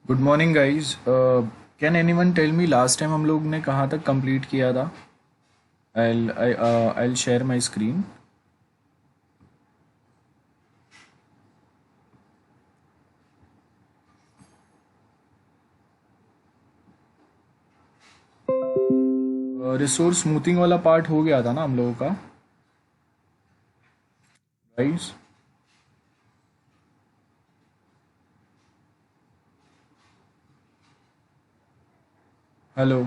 Good morning guys. Can anyone tell me last time हम लोग ने कहाँ तक कंप्लीट किया था? I'll share my screen. Resource smoothing वाला पार्ट हो गया था ना हम लोगों का, गाइस? हेलो।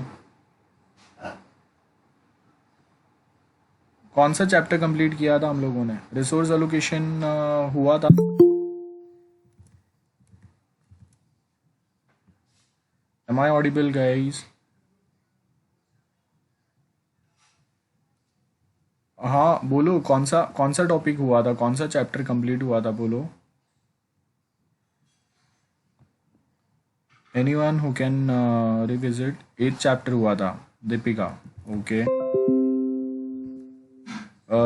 कौन सा चैप्टर कंप्लीट किया था हम लोगों ने? रिसोर्स एलोकेशन हुआ था। Am I audible guys? हाँ बोलो, कौन सा टॉपिक हुआ था, कौन सा चैप्टर कंप्लीट हुआ था, बोलो। Anyone who can revisit? 8th chapter हुआ था, दीपिका। ओके।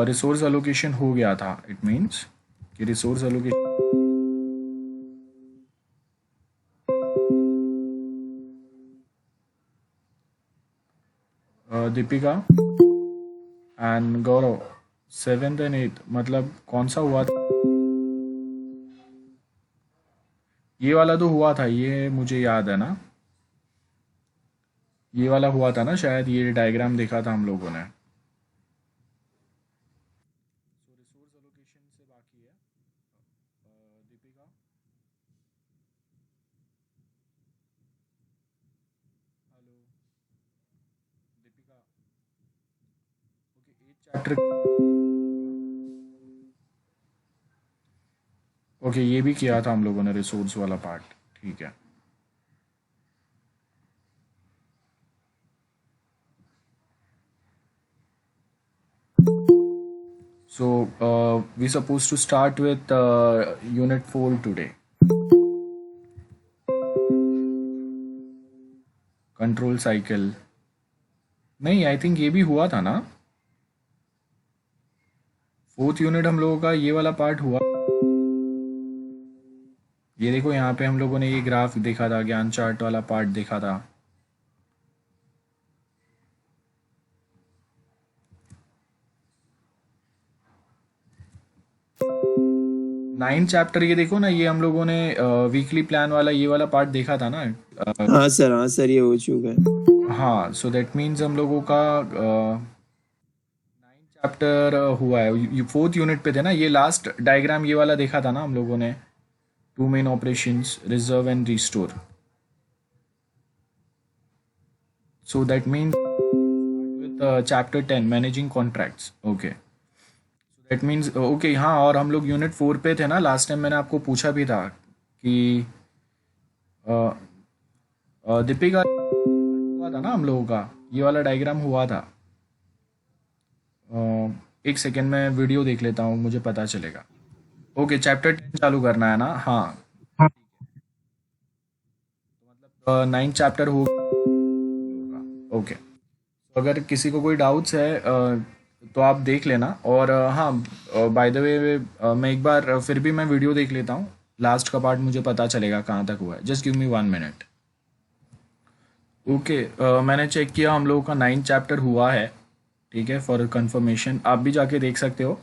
रिसोर्स एलोकेशन हो गया था, इट मीन्स कि resource allocation. Deepika and Gaurav, 7th and 8th मतलब कौन सा हुआ था? ये वाला तो हुआ था, ये मुझे याद है ना। ये वाला हुआ था ना शायद, ये डायग्राम देखा था हम लोगों ने। So, रिसोर्स एलोकेशन से बाकी है। Deepika, hello. Deepika, okay. 8th chapter. Okay, ये भी किया था हम लोगों ने, रिसोर्स वाला पार्ट। ठीक है। So we supposed to start with unit 4 today. Control cycle. नहीं, आई थिंक ये भी हुआ था ना। 4th यूनिट हम लोगों का ये वाला पार्ट हुआ। ये देखो, यहाँ पे हम लोगों ने ये ग्राफ देखा था, ज्ञान चार्ट वाला पार्ट देखा था। 9th चैप्टर, ये देखो ना, ये हम लोगों ने वीकली प्लान वाला ये वाला पार्ट देखा था ना। हाँ सर, ये हो चुका है। हाँ, सो दैट मीन्स हम लोगों का 9th चैप्टर हुआ है। 4th यूनिट पे थे ना, ये लास्ट डायग्राम ये वाला देखा था ना हम लोगों ने। Two main operations, reserve and restore. So that means with chapter 10 managing contracts. Okay, so that means okay. हाँ, और हम लोग यूनिट 4 पे थे ना लास्ट टाइम, मैंने आपको पूछा भी था कि दीपिका, हुआ था ना हम लोगों का, ये वाला डायग्राम हुआ था। एक सेकेंड में वीडियो देख लेता हूँ, मुझे पता चलेगा। ओके, चैप्टर 10 चालू करना है ना? हाँ। मतलब 9th चैप्टर होगा। ओके, तो अगर किसी को कोई डाउट्स है तो आप देख लेना। और हाँ, बाय द वे, मैं एक बार फिर भी मैं वीडियो देख लेता हूँ। लास्ट का पार्ट मुझे पता चलेगा कहाँ तक हुआ है। Just give me 1 minute. Okay, मैंने चेक किया, हम लोगों का 9th चैप्टर हुआ है। ठीक है, फॉर कंफर्मेशन आप भी जाके देख सकते हो।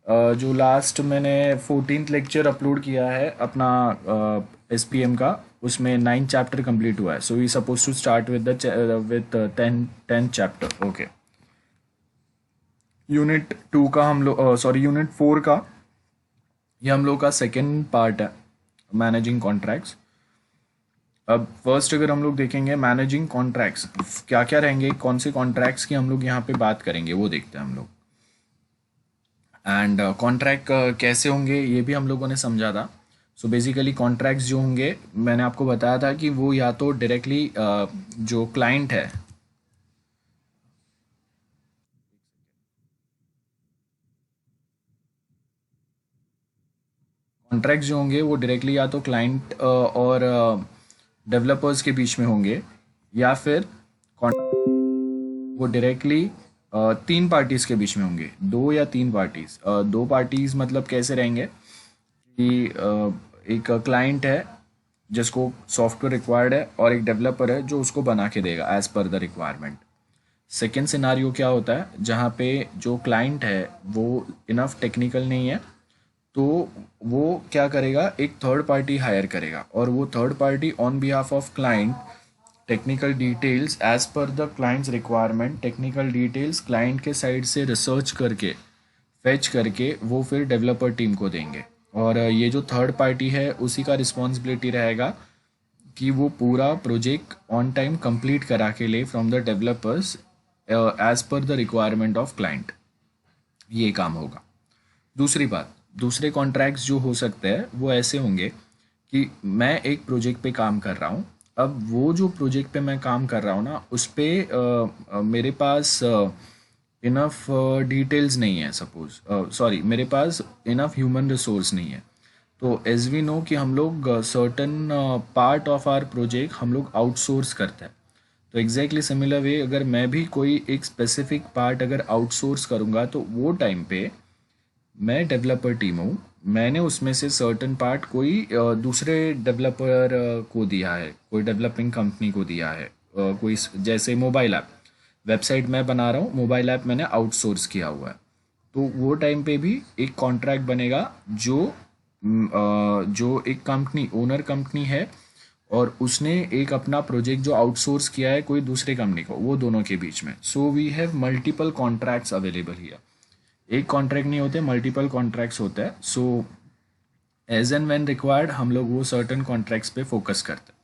जो लास्ट मैंने 14th लेक्चर अपलोड किया है अपना SPM का, उसमें 9th चैप्टर कंप्लीट हुआ है। So we suppose to start with the with 10th chapter. Okay, unit 2 का हम लोग, सॉरी, यूनिट 4 का ये हम लोग का सेकेंड पार्ट है, मैनेजिंग कॉन्ट्रैक्ट्स। अब फर्स्ट अगर हम लोग देखेंगे मैनेजिंग कॉन्ट्रैक्ट्स क्या क्या रहेंगे, कौन से कॉन्ट्रैक्ट्स की हम लोग यहाँ पे बात करेंगे, वो देखते हैं हम लोग। एंड कॉन्ट्रैक्ट कैसे होंगे ये भी हम लोगों ने समझा था। सो बेसिकली कॉन्ट्रैक्ट्स जो होंगे, मैंने आपको बताया था कि वो या तो डायरेक्टली जो क्लाइंट है, कॉन्ट्रैक्ट्स जो होंगे वो डायरेक्टली या तो क्लाइंट और डेवलपर्स के बीच में होंगे, या फिर वो डायरेक्टली तीन पार्टीज के बीच में होंगे। दो या तीन पार्टीज, दो पार्टीज मतलब कैसे रहेंगे कि एक क्लाइंट है जिसको सॉफ्टवेयर रिक्वायर्ड है, और एक डेवलपर है जो उसको बना के देगा as per the requirement. Second scenario क्या होता है, जहाँ पे जो क्लाइंट है वो इनफ टेक्निकल नहीं है, तो वो क्या करेगा, एक थर्ड पार्टी हायर करेगा, और वो third party on behalf of client technical details as per the client's requirement, technical details client के साइड से रिसर्च करके फेच करके वो फिर डेवलपर टीम को देंगे। और ये जो थर्ड पार्टी है उसी का रिस्पॉन्सिबिलिटी रहेगा कि वो पूरा प्रोजेक्ट ऑन टाइम कंप्लीट करा के ले from the developers as per the requirement of client. ये काम होगा। दूसरी बात, दूसरे कॉन्ट्रैक्ट्स जो हो सकते हैं वो ऐसे होंगे कि मैं एक प्रोजेक्ट पे काम कर रहा हूँ, अब वो जो प्रोजेक्ट पे मैं काम कर रहा हूँ ना, उस पर मेरे पास इनफ डिटेल्स नहीं है, सपोज सॉरी मेरे पास इनफ ह्यूमन रिसोर्स नहीं है। तो एज वी नो कि हम लोग certain part of our project हम लोग आउटसोर्स करते हैं। तो एग्जैक्टली सिमिलर वे अगर मैं भी कोई एक स्पेसिफिक पार्ट अगर आउटसोर्स करूँगा, तो वो टाइम पे मैं डेवलपर टीम हूँ, मैंने उसमें से सर्टन पार्ट कोई दूसरे डेवलपर को दिया है, कोई डेवलपिंग कंपनी को दिया है। कोई जैसे मोबाइल ऐप, वेबसाइट मैं बना रहा हूँ, मोबाइल ऐप मैंने आउटसोर्स किया हुआ है। तो वो टाइम पे भी एक कॉन्ट्रैक्ट बनेगा जो एक कंपनी ओनर कंपनी है और उसने एक अपना प्रोजेक्ट जो आउटसोर्स किया है कोई दूसरे कंपनी को, वो दोनों के बीच में। So we have multiple contracts available here. एक कॉन्ट्रैक्ट नहीं होते, मल्टीपल कॉन्ट्रैक्ट्स होता है। So as and when required हम लोग वो सर्टन कॉन्ट्रैक्ट्स पे फोकस करते हैं।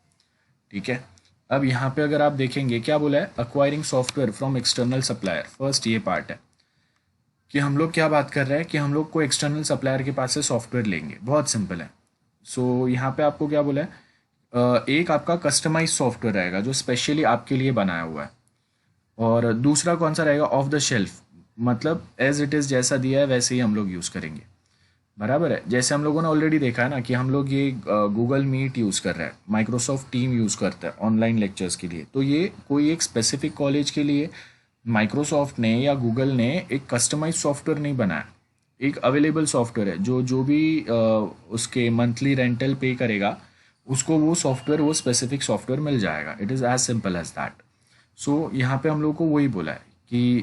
ठीक है, अब यहाँ पे अगर आप देखेंगे क्या बोला है, acquiring software from external supplier. First ये पार्ट है कि हम लोग क्या बात कर रहे हैं कि हम लोग को एक्सटर्नल सप्लायर के पास से सॉफ्टवेयर लेंगे। बहुत सिंपल है। सो यहाँ पे आपको क्या बोला है, एक आपका कस्टमाइज सॉफ्टवेयर रहेगा जो स्पेशली आपके लिए बनाया हुआ है, और दूसरा कौन सा रहेगा, ऑफ द शेल्फ, मतलब एज इट इज़ जैसा दिया है वैसे ही हम लोग यूज़ करेंगे। बराबर है। जैसे हम लोगों ने ऑलरेडी देखा है ना कि हम लोग ये गूगल मीट यूज़ कर रहे हैं, माइक्रोसॉफ्ट टीम यूज़ करता है ऑनलाइन लेक्चर्स के लिए। तो ये कोई एक स्पेसिफिक कॉलेज के लिए माइक्रोसॉफ्ट ने या गूगल ने एक कस्टमाइज सॉफ्टवेयर नहीं बनाया, एक अवेलेबल सॉफ्टवेयर है जो जो भी उसके मंथली रेंटल पे करेगा उसको वो सॉफ्टवेयर, वो स्पेसिफिक सॉफ्टवेयर मिल जाएगा। It is as simple as that. So यहाँ पे हम लोग को वही बोला है कि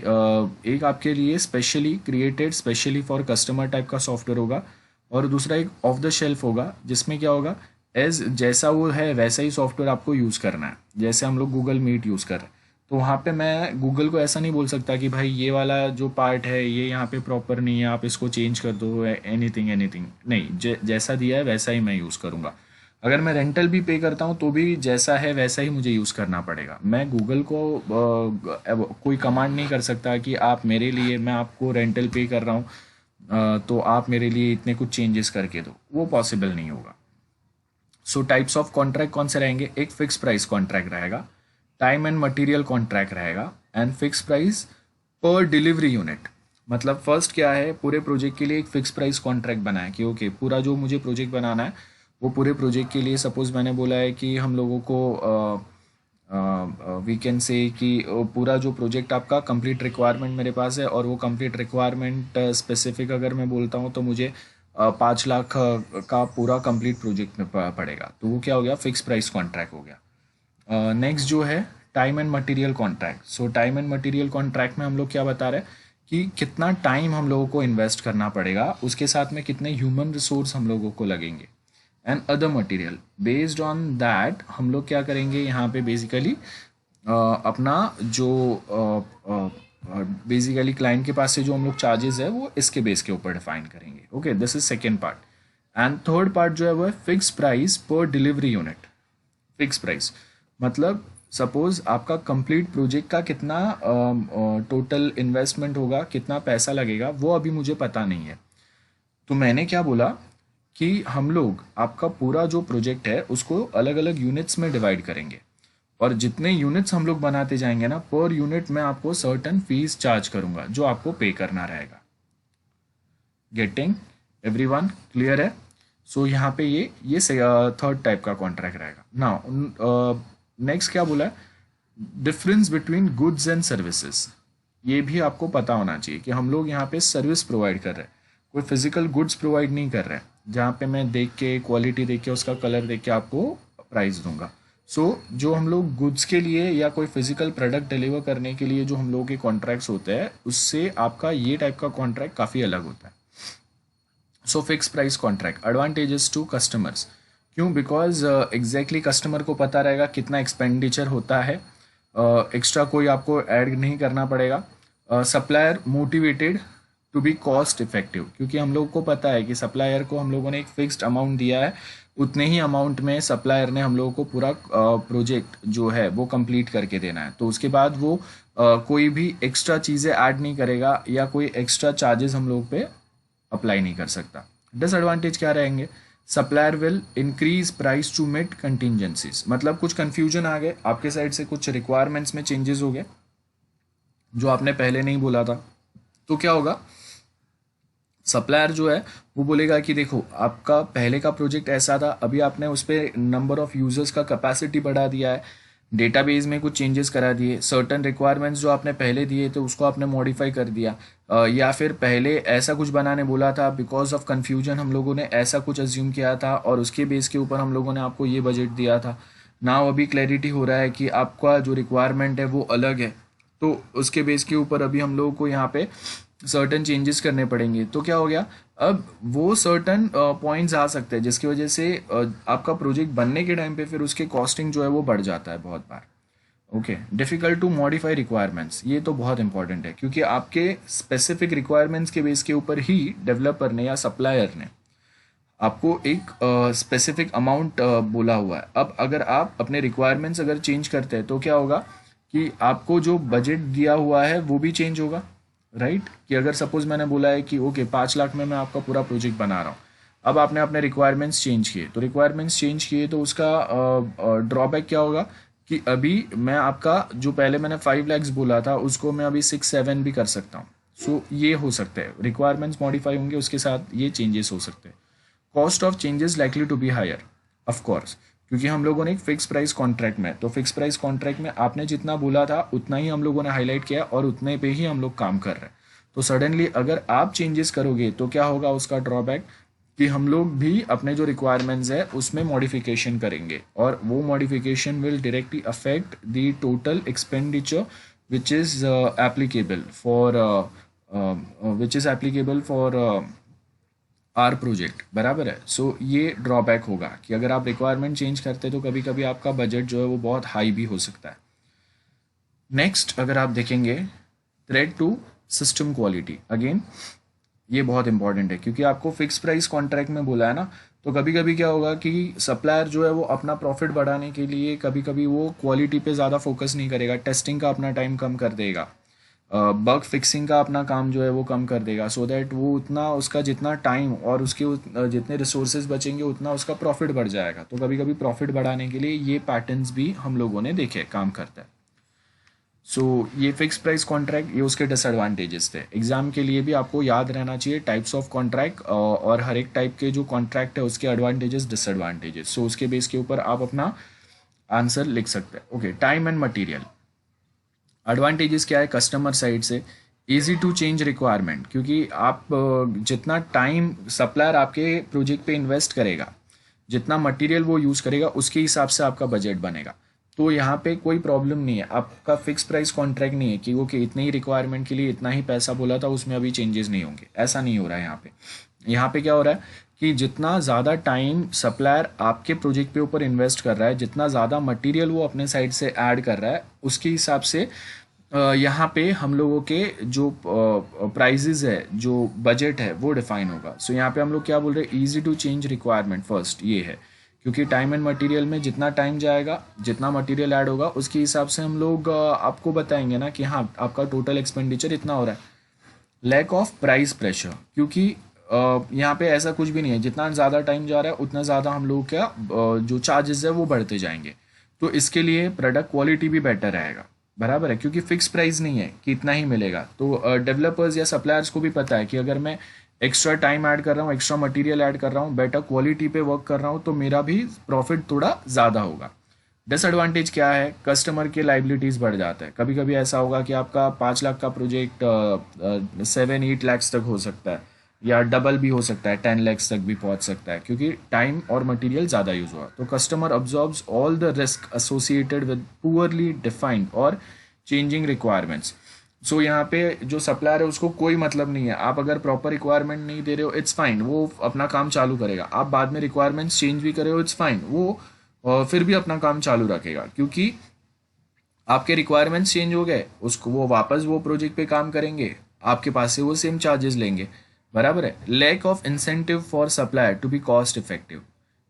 एक आपके लिए specially created specially for customer type का सॉफ्टवेयर होगा, और दूसरा एक ऑफ द शेल्फ होगा जिसमें क्या होगा, एज जैसा वो है वैसा ही सॉफ्टवेयर आपको यूज़ करना है। जैसे हम लोग गूगल मीट यूज़ कर रहे हैं, तो वहाँ पे मैं गूगल को ऐसा नहीं बोल सकता कि भाई ये वाला जो पार्ट है ये यहाँ पे प्रॉपर नहीं है, आप इसको चेंज कर दो, एनीथिंग एनीथिंग नहीं, जैसा दिया है वैसा ही मैं यूज़ करूँगा। अगर मैं रेंटल भी पे करता हूँ तो भी जैसा है वैसा ही मुझे यूज़ करना पड़ेगा। मैं गूगल को कोई कमांड नहीं कर सकता कि आप मेरे लिए, मैं आपको रेंटल पे कर रहा हूँ तो आप मेरे लिए इतने कुछ चेंजेस करके दो, वो पॉसिबल नहीं होगा। सो टाइप्स ऑफ कॉन्ट्रैक्ट कौन से रहेंगे, एक फिक्स प्राइस कॉन्ट्रैक्ट रहेगा, टाइम एंड मटेरियल कॉन्ट्रैक्ट रहेगा, एंड फिक्स प्राइस पर डिलीवरी यूनिट। मतलब फर्स्ट क्या है, पूरे प्रोजेक्ट के लिए एक फिक्स प्राइस कॉन्ट्रैक्ट बनाए कि ओके पूरा जो मुझे प्रोजेक्ट बनाना है वो पूरे प्रोजेक्ट के लिए, सपोज मैंने बोला है कि हम लोगों को वी कैन से कि पूरा जो प्रोजेक्ट आपका कंप्लीट रिक्वायरमेंट मेरे पास है, और वो कंप्लीट रिक्वायरमेंट स्पेसिफिक अगर मैं बोलता हूँ तो मुझे 5 लाख का पूरा कंप्लीट प्रोजेक्ट में पड़ेगा, तो वो क्या हो गया, फिक्स प्राइस कॉन्ट्रैक्ट हो गया। नेक्स्ट जो है time and material contract. So time and material contract में हम लोग क्या बता रहे हैं कि कितना टाइम हम लोगों को इन्वेस्ट करना पड़ेगा, उसके साथ में कितने ह्यूमन रिसोर्स हम लोगों को लगेंगे, and other material. Based on that हम लोग क्या करेंगे यहाँ पे बेसिकली अपना जो बेसिकली क्लाइंट के पास से जो हम लोग चार्जेस है वो इसके बेस के ऊपर डिफाइन करेंगे। Okay, this is second part. And third part जो है वो है फिक्स प्राइस पर डिलीवरी यूनिट। फिक्स प्राइस मतलब सपोज आपका कंप्लीट प्रोजेक्ट का कितना टोटल इन्वेस्टमेंट होगा, कितना पैसा लगेगा, वो अभी मुझे पता नहीं है। तो मैंने क्या बोला कि हम लोग आपका पूरा जो प्रोजेक्ट है उसको अलग अलग यूनिट्स में डिवाइड करेंगे, और जितने यूनिट्स हम लोग बनाते जाएंगे ना, पर यूनिट में आपको सर्टन फीस चार्ज करूंगा जो आपको पे करना रहेगा। गेटिंग एवरीवन क्लियर है? सो यहाँ पे ये थर्ड टाइप का कॉन्ट्रैक्ट रहेगा। नाउ नेक्स्ट क्या बोला है, difference between goods and services. ये भी आपको पता होना चाहिए कि हम लोग यहाँ पे सर्विस प्रोवाइड कर रहे हैं, कोई फिजिकल गुड्स प्रोवाइड नहीं कर रहे हैं, जहाँ पे मैं देख के क्वालिटी देख के उसका कलर देख के आपको प्राइस दूंगा। सो जो हम लोग गुड्स के लिए या कोई फिजिकल प्रोडक्ट डिलीवर करने के लिए जो हम लोगों के कॉन्ट्रैक्ट्स होते हैं, उससे आपका ये टाइप का कॉन्ट्रैक्ट काफ़ी अलग होता है। So fix price contract advantages to customers, क्यों? बिकॉज एग्जैक्टली कस्टमर को पता रहेगा कितना एक्सपेंडिचर होता है, एक्स्ट्रा कोई आपको ऐड नहीं करना पड़ेगा। Supplier motivated to be cost effective, क्योंकि हम लोग को पता है कि सप्लायर को हम लोगों ने एक फिक्स्ड अमाउंट दिया है, उतने ही अमाउंट में सप्लायर ने हम लोगों को पूरा प्रोजेक्ट जो है वो कंप्लीट करके देना है। तो उसके बाद वो कोई भी एक्स्ट्रा चीज़ें ऐड नहीं करेगा या कोई एक्स्ट्रा चार्जेस हम लोग पे अप्लाई नहीं कर सकता। डिसएडवांटेज क्या रहेंगे? Supplier will increase price to meet contingencies, मतलब कुछ कंफ्यूजन आ गए आपके साइड से, कुछ रिक्वायरमेंट्स में चेंजेस हो गए जो आपने पहले नहीं बोला था, तो क्या होगा? सप्लायर जो है वो बोलेगा कि देखो आपका पहले का प्रोजेक्ट ऐसा था, अभी आपने उस पर नंबर ऑफ यूजर्स का कैपेसिटी बढ़ा दिया है, डेटाबेस में कुछ चेंजेस करा दिए, सर्टन रिक्वायरमेंट्स जो आपने पहले दिए थे उसको आपने मॉडिफाई कर दिया, या फिर पहले ऐसा कुछ बनाने बोला था, बिकॉज ऑफ कन्फ्यूजन हम लोगों ने ऐसा कुछ अज्यूम किया था और उसके बेस के ऊपर हम लोगों ने आपको ये बजट दिया था। नाउ अभी क्लैरिटी हो रहा है कि आपका जो रिक्वायरमेंट है वो अलग है, तो उसके बेस के ऊपर अभी हम लोगों को यहाँ पे सर्टन चेंजेस करने पड़ेंगे। तो क्या हो गया, अब वो सर्टन पॉइंट्स आ सकते हैं जिसकी वजह से आपका प्रोजेक्ट बनने के टाइम पे फिर उसके कॉस्टिंग जो है वो बढ़ जाता है बहुत बार। Okay, difficult to modify requirements, ये तो बहुत इंपॉर्टेंट है क्योंकि आपके स्पेसिफिक रिक्वायरमेंट्स के बेस के ऊपर ही डेवलपर ने या सप्लायर ने आपको एक स्पेसिफिक अमाउंट बोला हुआ है। अब अगर आप अपने रिक्वायरमेंट्स अगर चेंज करते हैं तो क्या होगा कि आपको जो बजट दिया हुआ है वो भी चेंज होगा, राइट? कि अगर सपोज मैंने बोला है कि ओके 5 लाख में मैं आपका पूरा प्रोजेक्ट बना रहा हूँ, अब आपने अपने रिक्वायरमेंट्स चेंज किए, तो रिक्वायरमेंट्स चेंज किए तो उसका ड्रॉबैक क्या होगा कि अभी मैं आपका जो पहले मैंने 5 lakhs बोला था उसको मैं अभी 6-7 भी कर सकता हूँ। सो ये हो सकता है, रिक्वायरमेंट्स मॉडिफाई होंगे, उसके साथ ये चेंजेस हो सकते हैं। Cost of changes likely to be higher, of course, क्योंकि हम लोगों ने एक फिक्स प्राइस कॉन्ट्रैक्ट में, तो फिक्स प्राइस कॉन्ट्रैक्ट में आपने जितना बोला था उतना ही हम लोगों ने हाईलाइट किया और उतने पे ही हम लोग काम कर रहे हैं। तो सडनली अगर आप चेंजेस करोगे तो क्या होगा उसका ड्रॉबैक कि हम लोग भी अपने जो रिक्वायरमेंट्स है उसमें मॉडिफिकेशन करेंगे और वो modification will directly affect the total expenditure which is applicable for our project, बराबर है। सो ये ड्रॉबैक होगा कि अगर आप रिक्वायरमेंट चेंज करते तो कभी कभी आपका बजट जो है वो बहुत हाई भी हो सकता है। नेक्स्ट अगर आप देखेंगे, threat to system quality, again ये बहुत इंपॉर्टेंट है क्योंकि आपको फिक्स प्राइस कॉन्ट्रैक्ट में बोला है ना, तो कभी कभी क्या होगा कि सप्लायर जो है वो अपना प्रॉफिट बढ़ाने के लिए कभी कभी वो क्वालिटी पे ज़्यादा फोकस नहीं करेगा, टेस्टिंग का अपना टाइम कम कर देगा, बग फिक्सिंग का अपना काम जो है वो कम कर देगा, सो दैट वो उतना उसका जितना टाइम और उसके जितने रिसोर्सेज बचेंगे उतना उसका प्रॉफिट बढ़ जाएगा। तो कभी कभी प्रॉफिट बढ़ाने के लिए ये पैटर्न्स भी हम लोगों ने देखे काम करता है। सो ये फिक्स प्राइस कॉन्ट्रैक्ट, ये उसके डिसएडवांटेजेस थे। एग्जाम के लिए भी आपको याद रहना चाहिए टाइप्स ऑफ कॉन्ट्रैक्ट और हर एक टाइप के जो कॉन्ट्रैक्ट है उसके एडवांटेजेस डिसएडवांटेजेस, सो उसके बेस के ऊपर आप अपना आंसर लिख सकते हैं। Okay, time and material advantages क्या है कस्टमर साइड से? इजी टू चेंज रिक्वायरमेंट, क्योंकि आप जितना टाइम सप्लायर आपके प्रोजेक्ट पे इन्वेस्ट करेगा, जितना मटेरियल वो यूज़ करेगा उसके हिसाब से आपका बजट बनेगा। तो यहाँ पे कोई प्रॉब्लम नहीं है, आपका फिक्स प्राइस कॉन्ट्रैक्ट नहीं है कि वो कि इतने ही रिक्वायरमेंट के लिए इतना ही पैसा बोला था उसमें अभी चेंजेस नहीं होंगे, ऐसा नहीं हो रहा है यहाँ पे। यहाँ पे क्या हो रहा है कि जितना ज़्यादा टाइम सप्लायर आपके प्रोजेक्ट पे ऊपर इन्वेस्ट कर रहा है, जितना ज़्यादा मटेरियल वो अपने साइड से ऐड कर रहा है, उसके हिसाब से यहाँ पे हम लोगों के जो प्राइजेज है, जो बजट है वो डिफाइन होगा। सो यहाँ पे हम लोग क्या बोल रहे हैं, easy to change requirement, first ये है क्योंकि टाइम एंड मटेरियल में जितना टाइम जाएगा, जितना मटेरियल ऐड होगा उसके हिसाब से हम लोग आपको बताएंगे ना कि हाँ आपका टोटल एक्सपेंडिचर इतना हो रहा है। लैक ऑफ प्राइस प्रेशर, क्योंकि यहाँ पे ऐसा कुछ भी नहीं है, जितना ज़्यादा टाइम जा रहा है उतना ज़्यादा हम लोग क्या जो चार्जेस है वो बढ़ते जाएंगे। तो इसके लिए प्रोडक्ट क्वालिटी भी बेटर रहेगा, बराबर है, क्योंकि फिक्स प्राइस नहीं है कि इतना ही मिलेगा। तो डेवलपर्स या सप्लायर्स को भी पता है कि अगर मैं एक्स्ट्रा टाइम ऐड कर रहा हूँ, एक्स्ट्रा मटेरियल ऐड कर रहा हूँ, बेटर क्वालिटी पे वर्क कर रहा हूँ, तो मेरा भी प्रॉफिट थोड़ा ज़्यादा होगा। डिसएडवांटेज क्या है, कस्टमर के लाइबिलिटीज़ बढ़ जाता है। कभी कभी ऐसा होगा कि आपका 5 लाख का प्रोजेक्ट 7-8 lakhs तक हो सकता है, या डबल भी हो सकता है, 10 lakhs तक भी पहुंच सकता है, क्योंकि टाइम और मटेरियल ज़्यादा यूज़ हुआ। तो customer absorbs all the risk associated with poorly defined और चेंजिंग रिक्वायरमेंट्स। सो यहाँ पे जो सप्लायर है उसको कोई मतलब नहीं है, आप अगर प्रॉपर रिक्वायरमेंट नहीं दे रहे हो इट्स फाइन, वो अपना काम चालू करेगा। आप बाद में रिक्वायरमेंट्स चेंज भी करे हो इट्स फाइन, वो फिर भी अपना काम चालू रखेगा, क्योंकि आपके रिक्वायरमेंट्स चेंज हो गए, उसको वो वापस वो प्रोजेक्ट पे काम करेंगे, आपके पास से वो सेम चार्जेस लेंगे, बराबर है। Lack of incentive for supplier to be cost effective,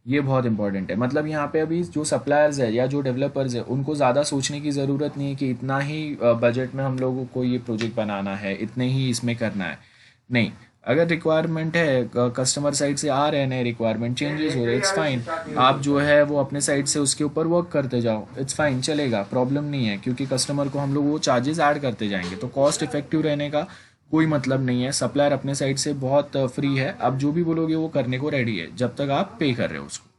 ये बहुत इंपॉर्टेंट है। मतलब यहाँ पे अभी जो सप्लायर्स है या जो डेवलपर्स है उनको ज़्यादा सोचने की ज़रूरत नहीं है कि इतना ही बजट में हम लोगों को ये प्रोजेक्ट बनाना है, इतने ही इसमें करना है। नहीं, अगर रिक्वायरमेंट है, कस्टमर साइड से आ रहे हैं नए रिक्वायरमेंट, चेंजेस हो रहे, इट्स फाइन, आप जो है वो अपने साइड से उसके ऊपर वर्क करते जाओ, इट्स फाइन, चलेगा, प्रॉब्लम नहीं है, क्योंकि कस्टमर को हम लोग वो चार्जेस ऐड करते जाएंगे। तो कॉस्ट इफेक्टिव रहने का कोई मतलब नहीं है, सप्लायर अपने साइड से बहुत फ्री है, आप जो भी बोलोगे वो करने को रेडी है जब तक आप पे कर रहे हो उसको।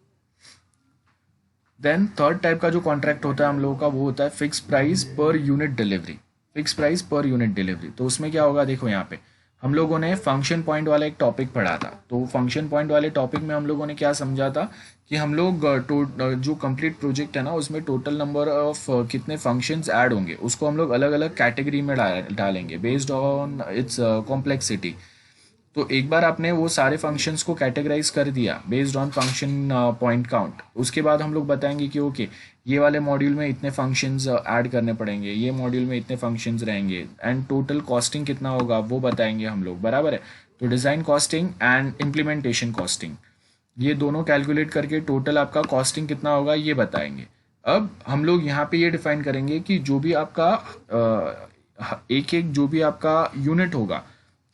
देन थर्ड टाइप का जो कॉन्ट्रैक्ट होता है हम लोगों का, वो होता है fix price per unit delivery. Fix price per unit delivery, तो उसमें क्या होगा, देखो यहाँ पे हम लोगों ने फंक्शन पॉइंट वाला एक टॉपिक पढ़ा था। तो फंक्शन पॉइंट वाले टॉपिक में हम लोगों ने क्या समझा था कि हम लोग जो कंप्लीट प्रोजेक्ट है ना, उसमें टोटल नंबर ऑफ कितने फंक्शंस ऐड होंगे उसको हम लोग अलग अलग कैटेगरी में डालेंगे बेस्ड ऑन इट्स कॉम्प्लेक्सिटी। तो एक बार आपने वो सारे फंक्शंस को कैटेगराइज कर दिया based on function point count, उसके बाद हम लोग बताएंगे कि ओके ये वाले मॉड्यूल में इतने फंक्शंस ऐड करने पड़ेंगे, ये मॉड्यूल में इतने फंक्शंस रहेंगे, एंड टोटल कॉस्टिंग कितना होगा वो बताएंगे हम लोग, बराबर है। तो design costing and implementation costing, ये दोनों कैलकुलेट करके टोटल आपका कॉस्टिंग कितना होगा ये बताएंगे। अब हम लोग यहाँ पे ये डिफाइन करेंगे कि जो भी आपका एक एक जो भी आपका यूनिट होगा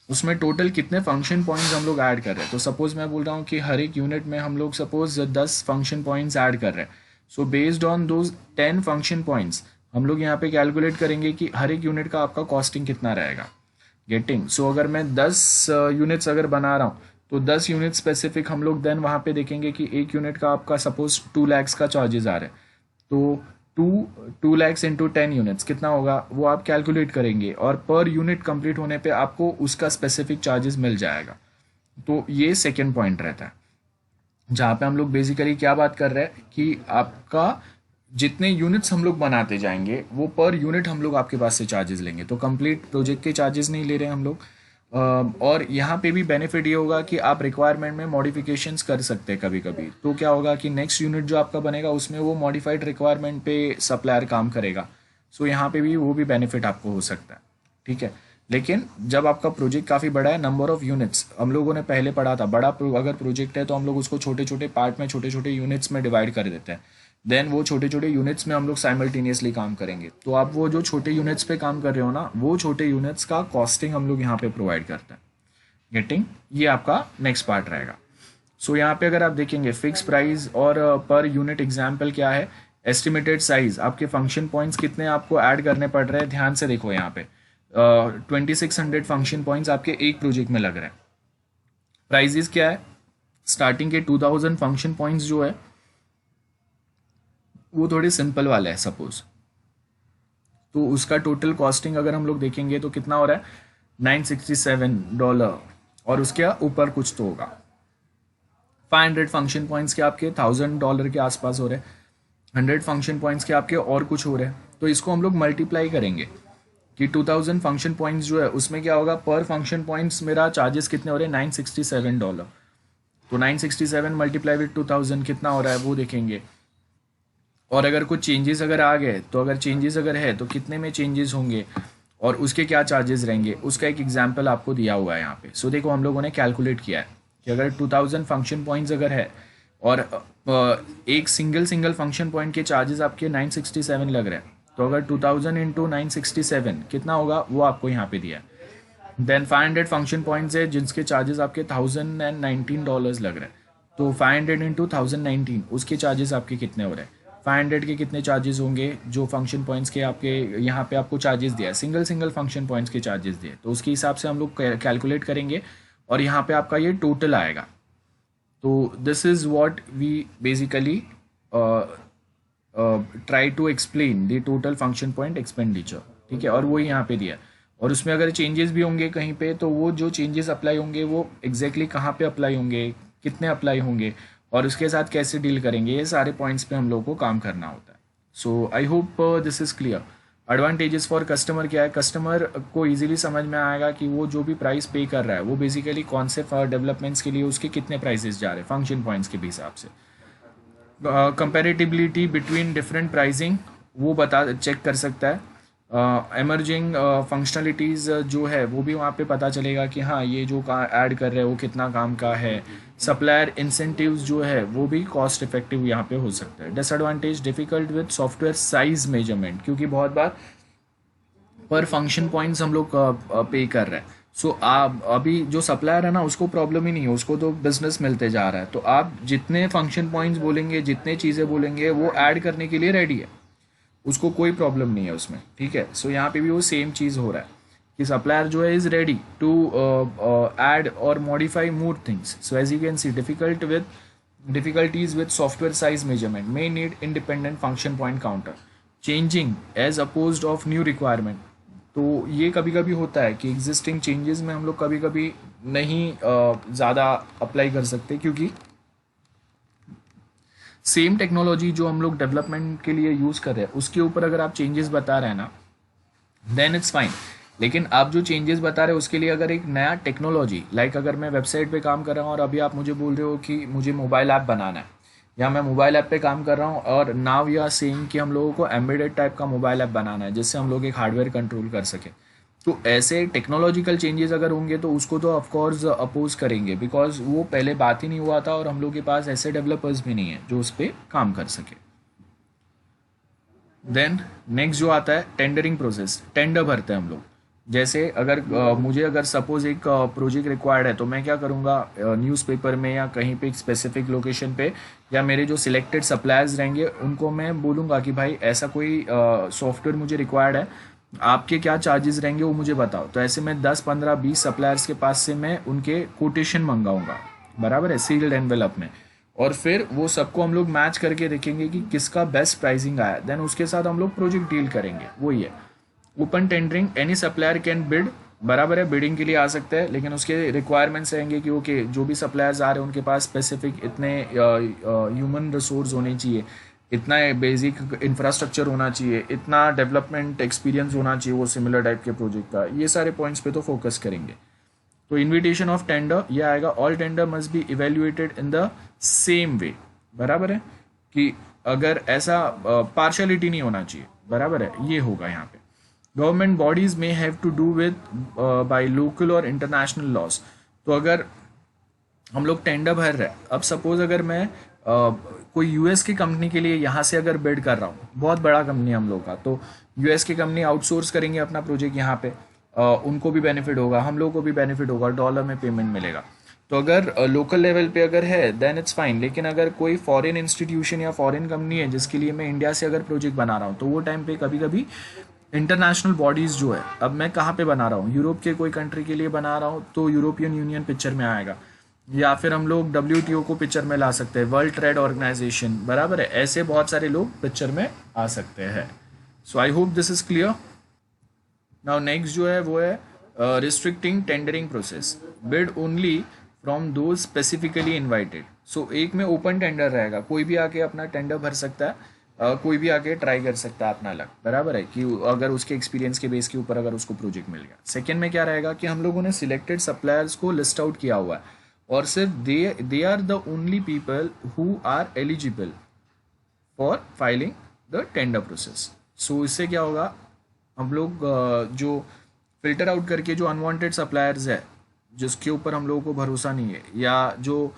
उसमें टोटल कितने फंक्शन पॉइंट्स हम लोग ऐड कर रहे हैं। तो सपोज मैं बोल रहा हूँ कि हर एक यूनिट में हम लोग सपोज 10 फंक्शन पॉइंट्स ऐड कर रहे हैं। So based on those 10 function points हम लोग यहाँ पे कैलकुलेट करेंगे कि हर एक यूनिट का आपका कॉस्टिंग कितना रहेगा। गेटिंग, सो अगर मैं 10 यूनिट्स अगर बना रहा हूँ तो 10 यूनिट स्पेसिफिक हम लोग देन वहाँ पे देखेंगे कि एक यूनिट का आपका सपोज 2 lakhs का चार्जेस आ रहे हैं, तो 2 lakhs इंटू 10 यूनिट्स कितना होगा वो आप कैलकुलेट करेंगे, और पर यूनिट कंप्लीट होने पे आपको उसका स्पेसिफिक चार्जेस मिल जाएगा। तो ये सेकेंड पॉइंट रहता है, जहाँ पे हम लोग बेसिकली क्या बात कर रहे हैं कि आपका जितने यूनिट्स हम लोग बनाते जाएंगे वो पर यूनिट हम लोग आपके पास से चार्जेस लेंगे। तो कंप्लीट प्रोजेक्ट के चार्जेस नहीं ले रहे हैं हम लोग। और यहाँ पे भी बेनिफिट ये होगा कि आप रिक्वायरमेंट में मॉडिफिकेशंस कर सकते हैं कभी कभी। तो क्या होगा कि नेक्स्ट यूनिट जो आपका बनेगा उसमें वो मॉडिफाइड रिक्वायरमेंट पे सप्लायर काम करेगा। सो यहाँ पे भी वो भी बेनिफिट आपको हो सकता है, ठीक है। लेकिन जब आपका प्रोजेक्ट काफ़ी बड़ा है, नंबर ऑफ यूनिट्स हम लोगों ने पहले पढ़ा था, बड़ा अगर प्रोजेक्ट है तो हम लोग उसको छोटे छोटे पार्ट में छोटे छोटे यूनिट्स में डिवाइड कर देते हैं। देन वो छोटे छोटे यूनिट्स में हम लोग साइमल्टेनियसली काम करेंगे। तो आप वो जो छोटे यूनिट्स पे काम कर रहे हो ना, वो छोटे यूनिट्स का कॉस्टिंग हम लोग यहाँ पे प्रोवाइड करते हैं। गेटिंग, ये आपका नेक्स्ट पार्ट रहेगा। सो यहाँ पे अगर आप देखेंगे फिक्स प्राइस और पर यूनिट एग्जाम्पल क्या है, एस्टिमेटेड साइज, आपके फंक्शन पॉइंट्स कितने आपको ऐड करने पड़ रहे हैं, ध्यान से देखो यहाँ पे 2600 फंक्शन पॉइंट्स आपके एक प्रोजेक्ट में लग रहे हैं। प्राइजेस क्या है, स्टार्टिंग के 2000 फंक्शन पॉइंट्स जो है वो थोड़े सिंपल वाला है सपोज, तो उसका टोटल कॉस्टिंग अगर हम लोग देखेंगे तो कितना हो रहा है, $967, और उसके ऊपर कुछ तो होगा। 500 फंक्शन पॉइंट्स के आपके $1000 के आसपास हो रहे हैं, 100 फंक्शन पॉइंट्स के आपके और कुछ हो रहे हैं। तो इसको हम लोग मल्टीप्लाई करेंगे कि 2000 फंक्शन पॉइंट्स जो है उसमें क्या होगा, पर फंक्शन पॉइंट्स मेरा चार्जेस कितने हो रहे हैं, $967। तो 967 मल्टीप्लाई विद 2000 कितना हो रहा है वो देखेंगे। और अगर कुछ चेंजेस अगर आ गए, तो अगर चेंजेस अगर है तो कितने में चेंजेस होंगे और उसके क्या चार्जेस रहेंगे, उसका एक एग्जाम्पल आपको दिया हुआ है यहाँ पे। सो देखो हम लोगों ने कैलकुलेट किया है कि अगर 2000 फंक्शन पॉइंट्स अगर है और एक सिंगल फंक्शन पॉइंट के चार्जेस आपके 967 लग रहे हैं, तो अगर 2000 इंटू 967 कितना होगा वो आपको यहाँ पे दिया है। देन 500 फंक्शन पॉइंट्स है जिसके चार्जेस आपके $1019 लग रहे हैं, तो 500 इंटू 1019 उसके चार्जेस आपके कितने हो रहे हैं, 500 के कितने चार्जेस होंगे जो फंक्शन पॉइंट्स के आपके यहाँ पे आपको चार्जेस दिया है, सिंगल फंक्शन पॉइंट्स के चार्जेस दिए, तो उसके हिसाब से हम लोग कैलकुलेट करेंगे और यहाँ पे आपका ये टोटल आएगा। तो this is what we basically try to explain the total function point expenditure, ठीक है, और वो यहाँ पे दिया है। और उसमें अगर चेंजेस भी होंगे कहीं पे, तो वो जो चेंजेस अप्लाई होंगे वो एग्जैक्टली कहाँ पे अप्लाई होंगे, कितने अप्लाई होंगे, और उसके साथ कैसे डील करेंगे, ये सारे पॉइंट्स पे हम लोग को काम करना होता है. So I hope this is clear. Advantages for customer क्या है, कस्टमर को इजीली समझ में आएगा कि वो जो भी प्राइस पे कर रहा है वो बेसिकली कौन से डेवलपमेंट्स के लिए उसके कितने प्राइसेस जा रहे हैं फंक्शन पॉइंट्स के भी हिसाब से. कंपेरेटिबिलिटी बिटवीन डिफरेंट प्राइसिंग वो बता चेक कर सकता है. एमर्जिंग फंक्शनलिटीज़ जो है वो भी वहाँ पे पता चलेगा कि हाँ ये जो ऐड कर रहे हैं वो कितना काम का है. सप्लायर इंसेंटिव्स जो है वो भी कॉस्ट इफेक्टिव यहाँ पे हो सकता है. Disadvantage difficult with software size measurement, क्योंकि बहुत बार पर फंक्शन पॉइंट्स हम लोग पे कर रहे हैं. सो आप अभी जो सप्लायर है ना उसको प्रॉब्लम ही नहीं है, उसको तो बिजनेस मिलते जा रहा है. तो आप जितने फंक्शन पॉइंट्स बोलेंगे, जितने चीज़ें बोलेंगे, वो ऐड करने के लिए रेडी है, उसको कोई प्रॉब्लम नहीं है उसमें. ठीक है. सो यहाँ पे भी वो सेम चीज़ हो रहा है कि सप्लायर जो है इज़ रेडी टू ऐड और modify more things. So as you can see difficulties with software size measurement may need independent function point counter changing as opposed of new requirement. तो ये कभी कभी होता है कि एग्जिस्टिंग चेंजेस में हम लोग कभी कभी नहीं ज़्यादा अप्लाई कर सकते, क्योंकि सेम टेक्नोलॉजी जो हम लोग डेवलपमेंट के लिए यूज़ कर रहे हैं उसके ऊपर अगर आप चेंजेस बता रहे हैं ना, देन इट्स फाइन. लेकिन आप जो चेंजेस बता रहे हो उसके लिए अगर एक नया टेक्नोलॉजी, लाइक अगर मैं वेबसाइट पे काम कर रहा हूँ और अभी आप मुझे बोल रहे हो कि मुझे मोबाइल ऐप बनाना है, या मैं मोबाइल ऐप पे काम कर रहा हूँ और नाउ यू आर सेइंग कि हम लोगों को एम्बेडेड टाइप का मोबाइल ऐप बनाना है जिससे हम लोग एक हार्डवेयर कंट्रोल कर सकें. तो ऐसे टेक्नोलॉजिकल चेंजेस अगर होंगे तो उसको तो ऑफकोर्स अपोज करेंगे, बिकॉज वो पहले बात ही नहीं हुआ था और हम लोग के पास ऐसे डेवलपर्स भी नहीं है जो उस पर काम कर सके. देन नेक्स्ट जो आता है टेंडरिंग प्रोसेस. टेंडर भरते हैं हम लोग. जैसे अगर मुझे अगर सपोज एक प्रोजेक्ट रिक्वायर्ड है तो मैं क्या करूँगा, न्यूज़पेपर में या कहीं पे एक स्पेसिफिक लोकेशन पे, या मेरे जो सिलेक्टेड सप्लायर्स रहेंगे उनको मैं बोलूँगा कि भाई ऐसा कोई सॉफ्टवेयर मुझे रिक्वायर्ड है, आपके क्या चार्जेस रहेंगे वो मुझे बताओ. तो ऐसे मैं 10 15 20 सप्लायर्स के पास से मैं उनके कोटेशन मंगाऊंगा, बराबर है, सील्ड एनवेलप में. और फिर वो सबको हम लोग मैच करके देखेंगे कि किसका बेस्ट प्राइसिंग आया, देन उसके साथ हम लोग प्रोजेक्ट डील करेंगे. वही है open tendering. Any supplier can bid, बराबर है, बिडिंग के लिए आ सकता है, लेकिन उसके रिक्वायरमेंट्स रहेंगे कि ओके जो भी सप्लायर्स आ रहे हैं उनके पास स्पेसिफिक इतने ह्यूमन रिसोर्स होने चाहिए, इतना बेसिक इंफ्रास्ट्रक्चर होना चाहिए, इतना डेवलपमेंट एक्सपीरियंस होना चाहिए वो सिमिलर टाइप के प्रोजेक्ट का. ये सारे पॉइंट्स पे तो फोकस करेंगे. तो इन्विटेशन ऑफ टेंडर ये आएगा. All tender must be evaluated in the same way, बराबर है, कि अगर ऐसा पार्शलिटी नहीं होना चाहिए, बराबर है, ये होगा यहाँ पे. गवर्नमेंट बॉडीज में have to do with by local और इंटरनेशनल लॉज. तो अगर हम लोग टेंडर भर रहे हैं, अब सपोज अगर मैं कोई यूएस की कंपनी के लिए यहाँ से अगर बिड कर रहा हूँ, बहुत बड़ा कंपनी हम लोग का, तो यूएस की कंपनी आउटसोर्स करेंगे अपना प्रोजेक्ट यहाँ पे, उनको भी बेनिफिट होगा, हम लोग को भी बेनिफिट होगा, डॉलर में पेमेंट मिलेगा. तो अगर लोकल लेवल पे अगर है देन इट्स फाइन. लेकिन अगर कोई फॉरेन इंस्टीट्यूशन या फॉरेन कंपनी है जिसके लिए मैं इंडिया से अगर प्रोजेक्ट बना रहा हूँ, तो वो टाइम पे कभी कभी इंटरनेशनल बॉडीज़ जो है, अब मैं कहाँ पे बना रहा हूँ, यूरोप के कोई कंट्री के लिए बना रहा हूँ तो यूरोपियन यूनियन पिक्चर में आएगा, या फिर हम लोग WTO को पिक्चर में ला सकते हैं, वर्ल्ड ट्रेड ऑर्गेनाइजेशन, बराबर है, ऐसे बहुत सारे लोग पिक्चर में आ सकते हैं. So I hope this is clear. Now next जो है वो है restricting tendering process. Bid only from those specifically invited. So एक में ओपन टेंडर रहेगा, कोई भी आके अपना टेंडर भर सकता है, कोई भी आके ट्राई कर सकता है अपना लक, बराबर है, कि अगर उसके एक्सपीरियंस के बेस के ऊपर अगर उसको प्रोजेक्ट मिल गया. सेकेंड में क्या रहेगा कि हम लोगों ने सिलेक्टेड सप्लायर्स को लिस्ट आउट किया हुआ है और सिर्फ they are the only people who are eligible for filing the tender process. So इससे क्या होगा, हम लोग जो फिल्टर आउट करके जो अनवांटेड सप्लायर्स है जिसके ऊपर हम लोगों को भरोसा नहीं है, या जो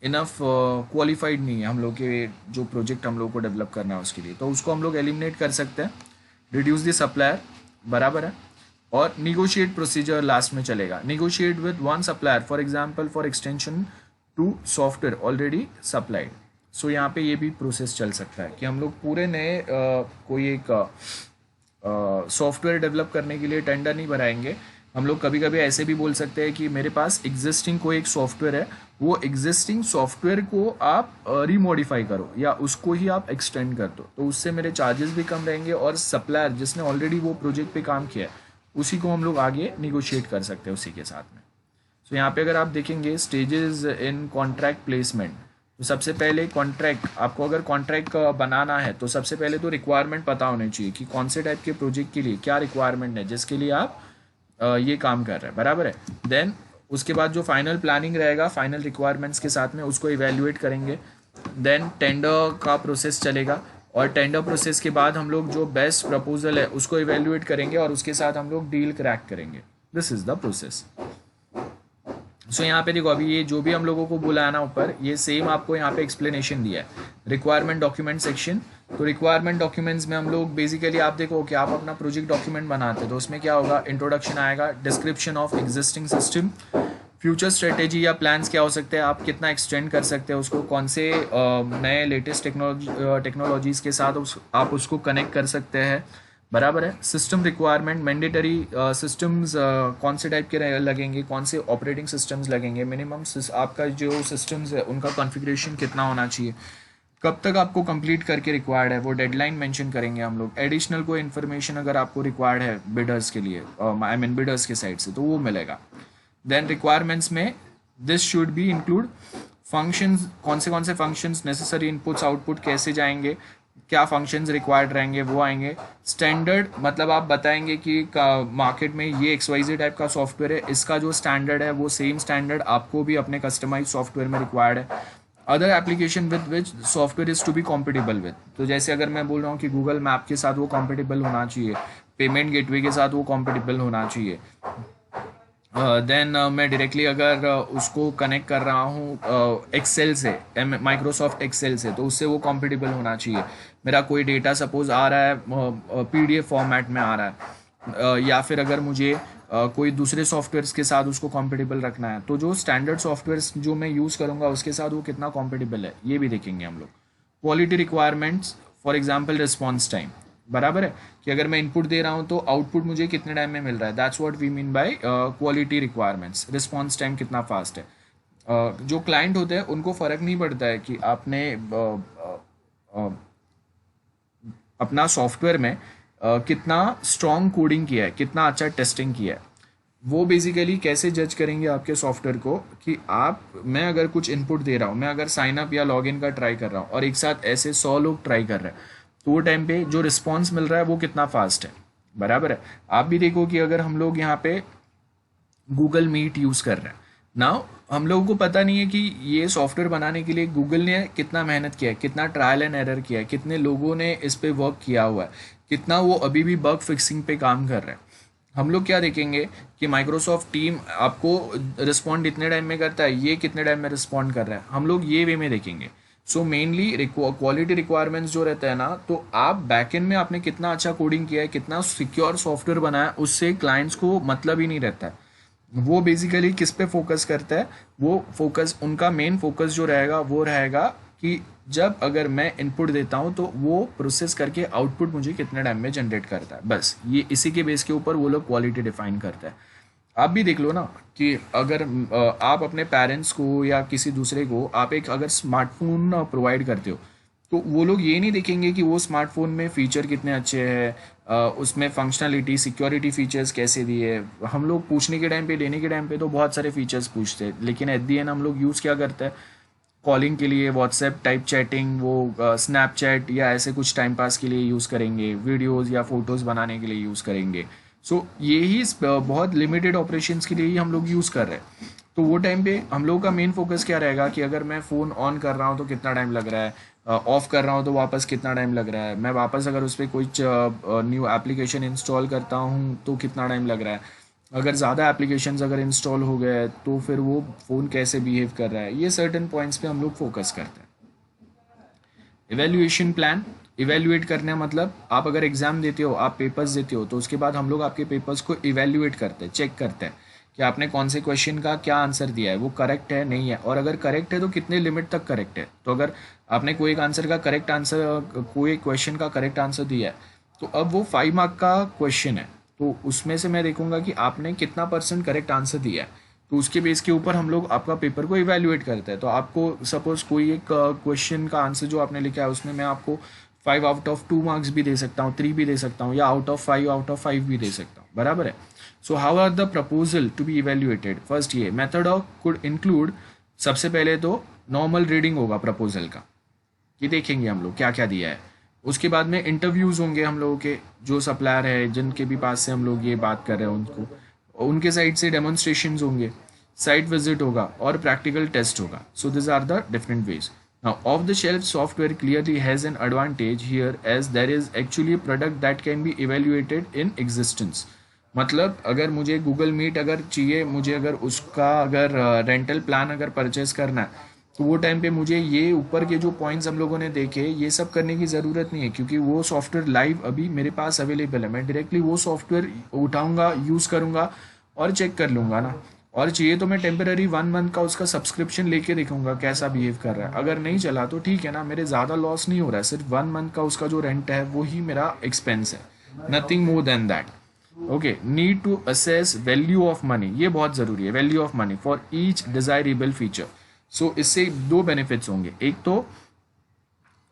इनफ क्वालिफाइड नहीं है हम लोग के जो प्रोजेक्ट हम लोग को डेवलप करना है उसके लिए, तो उसको हम लोग एलिमिनेट कर सकते हैं. रिड्यूस द सप्लायर, बराबर है. और निगोशिएट प्रोसीजर लास्ट में चलेगा. Negotiate with one supplier for example for extension to software already supplied. So यहाँ पे ये भी प्रोसेस चल सकता है कि हम लोग पूरे नए कोई एक सॉफ्टवेयर डेवलप करने के लिए टेंडर नहीं भराएंगे. हम लोग कभी कभी ऐसे भी बोल सकते हैं कि मेरे पास एग्जिस्टिंग कोई एक सॉफ्टवेयर है, वो एग्जिस्टिंग सॉफ्टवेयर को आप रीमॉडिफाई करो या उसको ही आप एक्सटेंड कर दो, तो उससे मेरे चार्जेस भी कम रहेंगे और सप्लायर जिसने ऑलरेडी वो प्रोजेक्ट पे काम किया है उसी को हम लोग आगे निगोशिएट कर सकते हैं उसी के साथ में। तो यहाँ पे अगर आप देखेंगे स्टेजेस इन कॉन्ट्रैक्ट प्लेसमेंट, तो सबसे पहले कॉन्ट्रैक्ट, आपको अगर कॉन्ट्रैक्ट बनाना है तो सबसे पहले तो रिक्वायरमेंट पता होनी चाहिए कि कौन से टाइप के प्रोजेक्ट के लिए क्या रिक्वायरमेंट है जिसके लिए आप ये काम कर रहे हैं, बराबर है। देन उसके बाद जो फाइनल प्लानिंग रहेगा फाइनल रिक्वायरमेंट्स के साथ में उसको इवेल्युएट करेंगे। देन टेंडर का प्रोसेस चलेगा और टेंडर प्रोसेस के बाद हम लोग जो बेस्ट प्रपोजल है उसको इवेल्युएट करेंगे और उसके साथ हम लोग डील क्रैक करेंगे। This is the process. So यहाँ पे देखो अभी ये जो भी हम लोगों को बोला है ना ऊपर, ये सेम आपको यहाँ पे एक्सप्लेनेशन दिया है रिक्वायरमेंट डॉक्यूमेंट सेक्शन। तो रिक्वायरमेंट डॉक्यूमेंट्स में हम लोग बेसिकली आप देखो कि आप अपना प्रोजेक्ट डॉक्यूमेंट बनाते हैं तो उसमें क्या होगा, इंट्रोडक्शन आएगा, description of existing system, future strategy या प्लान्स क्या हो सकते हैं, आप कितना एक्सटेंड कर सकते हैं उसको, कौन से नए लेटेस्ट टेक्नोलॉजीज़ के साथ आप उसको कनेक्ट कर सकते हैं, बराबर है। सिस्टम रिक्वायरमेंट, मैंडेटरी सिस्टम्स कौन से टाइप के लगेंगे, कौन से ऑपरेटिंग सिस्टम्स लगेंगे, मिनिमम आपका जो सिस्टम्स है उनका कॉन्फ़िगरेशन कितना होना चाहिए, कब तक आपको कंप्लीट करके रिक्वायर्ड है, वो डेडलाइन मेंशन करेंगे हम लोग। एडिशनल कोई इन्फॉर्मेशन अगर आपको रिक्वायर्ड है बिडर्स के लिए, आई मीन बिडर्स के साइड से, तो वो मिलेगा। देन रिक्वायरमेंट्स में this should be include functions, कौन से फंक्शंस नेसेसरी, इनपुट्स आउटपुट कैसे जाएंगे, क्या फंक्शंस रिक्वायर्ड रहेंगे वो आएंगे। स्टैंडर्ड मतलब आप बताएंगे कि मार्केट में ये XYZ टाइप का सॉफ्टवेयर है, इसका जो स्टैंडर्ड है वो सेम स्टैंडर्ड आपको भी अपने कस्टमाइज सॉफ्टवेयर में रिक्वायर्ड है। Other application with which software is to be compatible with, तो जैसे अगर मैं बोल रहा हूँ कि गूगल मैप के साथ वो कॉम्पिटेबल होना चाहिए, पेमेंट गेटवे के साथ वो कॉम्पिटेबल होना चाहिए। देन मैं डायरेक्टली अगर उसको कनेक्ट कर रहा हूँ एक्सेल से, माइक्रोसॉफ्ट एक्सेल से, तो उससे वो कॉम्पिटेबल होना चाहिए। मेरा कोई डेटा सपोज आ रहा है PDF फॉर्मेट में आ रहा है, या फिर अगर मुझे कोई दूसरे सॉफ्टवेयर्स के साथ उसको कॉम्पिटेबल रखना है, तो जो स्टैंडर्ड सॉफ्टवेयर्स जो मैं यूज़ करूँगा उसके साथ वो कितना कॉम्पिटेबल है ये भी देखेंगे हम लोग। Quality requirements, for example response time, बराबर है कि अगर मैं इनपुट दे रहा हूँ तो आउटपुट मुझे कितने टाइम में मिल रहा है, that's what we mean by quality requirements. Response time कितना फास्ट है। जो क्लाइंट होते हैं उनको फ़र्क नहीं पड़ता है कि आपने अपना सॉफ्टवेयर में कितना स्ट्रॉन्ग कोडिंग किया है, कितना अच्छा टेस्टिंग किया है। वो बेसिकली कैसे जज करेंगे आपके सॉफ्टवेयर को कि मैं अगर कुछ इनपुट दे रहा हूँ, मैं अगर साइन अप या लॉगिन का ट्राई कर रहा हूँ और एक साथ ऐसे 100 लोग ट्राई कर रहे हैं, तो वो टाइम पे जो रिस्पॉन्स मिल रहा है वो कितना फास्ट है, बराबर है। आप भी देखो कि अगर हम लोग यहाँ पे गूगल मीट यूज़ कर रहे हैं नाउ, हम लोगों को पता नहीं है कि ये सॉफ्टवेयर बनाने के लिए गूगल ने कितना मेहनत किया है, कितना ट्रायल एंड एरर किया है, कितने लोगों ने इस पे वर्क किया हुआ है, कितना वो अभी भी बग फिक्सिंग पे काम कर रहे हैं। हम लोग क्या देखेंगे कि माइक्रोसॉफ्ट टीम आपको रिस्पॉन्ड इतने टाइम में करता है, ये कितने टाइम में रिस्पॉन्ड कर रहा है, हम लोग ये वे में देखेंगे। सो मेनली क्वालिटी रिक्वायरमेंट्स जो रहता है ना, तो आप बैकएंड में आपने कितना अच्छा कोडिंग किया है, कितना सिक्योर सॉफ्टवेयर बनाया है, उससे क्लाइंट्स को मतलब ही नहीं रहता है। वो बेसिकली किस पे फोकस करता है, वो फोकस, उनका मेन फोकस जो रहेगा वो रहेगा कि जब अगर मैं इनपुट देता हूँ तो वो प्रोसेस करके आउटपुट मुझे कितने टाइम में जनरेट करता है, बस ये इसी के बेस के ऊपर वो लोग क्वालिटी डिफाइन करता है। आप भी देख लो ना कि अगर आप अपने पेरेंट्स को या किसी दूसरे को आप एक अगर स्मार्टफोन प्रोवाइड करते हो, तो वो लोग ये नहीं देखेंगे कि वो स्मार्टफोन में फ़ीचर कितने अच्छे हैं, उसमें फंक्शनलिटी सिक्योरिटी फ़ीचर्स कैसे दिए। हम लोग पूछने के टाइम पे, लेने के टाइम पे तो बहुत सारे फीचर्स पूछते हैं, लेकिन एट दी एंड हम लोग यूज़ क्या करते हैं, कॉलिंग के लिए व्हाट्सएप टाइप चैटिंग, वो स्नैपचैट या ऐसे कुछ टाइम पास के लिए यूज़ करेंगे, वीडियोज़ या फ़ोटोज़ बनाने के लिए यूज़ करेंगे। सो यही बहुत लिमिटेड ऑपरेशंस के लिए ही हम लोग यूज़ कर रहे हैं। तो वो टाइम पे हम लोगों का मेन फोकस क्या रहेगा कि अगर मैं फ़ोन ऑन कर रहा हूँ तो कितना टाइम लग रहा है, ऑफ़ कर रहा हूँ तो वापस कितना टाइम लग रहा है, मैं वापस अगर उस पर कुछ न्यू एप्लीकेशन इंस्टॉल करता हूँ तो कितना टाइम लग रहा है, अगर ज़्यादा एप्लीकेशंस अगर इंस्टॉल हो गए तो फिर वो फ़ोन कैसे बिहेव कर रहा है, ये सर्टेन पॉइंट्स पे हम लोग फोकस करते हैं। इवेल्युएशन प्लान, इवेल्युएट करने मतलब आप अगर एग्ज़ाम देते हो, आप पेपर्स देते हो, तो उसके बाद हम लोग आपके पेपर्स को इवेल्युएट करते हैं, चेक करते हैं कि आपने कौन से क्वेश्चन का क्या आंसर दिया है, वो करेक्ट है नहीं है, और अगर करेक्ट है तो कितने लिमिट तक करेक्ट है। तो अगर आपने कोई एक आंसर का करेक्ट आंसर, कोई एक क्वेश्चन का करेक्ट आंसर दिया है, तो अब वो 5 मार्क का क्वेश्चन है, तो उसमें से मैं देखूंगा कि आपने कितना % करेक्ट आंसर दिया है, तो उसके बेस के ऊपर हम लोग आपका पेपर को इवेल्युएट करते हैं। तो आपको सपोज कोई एक क्वेश्चन का आंसर जो आपने लिखा है उसमें मैं आपको 5 आउट ऑफ 2 मार्क्स भी दे सकता हूँ, 3 भी दे सकता हूँ, या आउट ऑफ 5 भी दे सकता हूँ, बराबर है। So how are the proposal to be evaluated? First ये मेथड ऑफ कुड इंक्लूड, सबसे पहले तो नॉर्मल रीडिंग होगा प्रपोजल का, ये देखेंगे हम लोग क्या क्या दिया है। उसके बाद में इंटरव्यूज़ होंगे हम लोगों के, जो सप्लायर है जिनके भी पास से हम लोग ये बात कर रहे हैं उनको, उनके साइड से डेमोन्स्ट्रेशंस होंगे, साइट विजिट होगा और प्रैक्टिकल टेस्ट होगा। So this are the different ways. Now, off the shelf software clearly has an advantage here as there is actually a product that can be evaluated in existence. मतलब अगर मुझे Google meet अगर चाहिए, मुझे अगर उसका अगर रेंटल प्लान अगर परचेस करना है, तो वो टाइम पे मुझे ये ऊपर के जो पॉइंट्स हम लोगों ने देखे ये सब करने की ज़रूरत नहीं है, क्योंकि वो सॉफ्टवेयर लाइव अभी मेरे पास अवेलेबल है। मैं डायरेक्टली वो सॉफ्टवेयर उठाऊँगा, यूज़ करूँगा और चेक कर लूँगा ना। और चाहिए तो मैं टेम्पररी 1 मंथ का उसका सब्सक्रिप्शन लेके देखूंगा कैसा बिहेव कर रहा है। अगर नहीं चला तो ठीक है ना, मेरे ज़्यादा लॉस नहीं हो रहा है, सिर्फ 1 मंथ का उसका जो रेंट है वो ही मेरा एक्सपेंस है, nothing more than that. Okay, need to assess value of money, ये बहुत ज़रूरी है, value of money for each desirable feature. So इससे 2 बेनिफिट्स होंगे। एक तो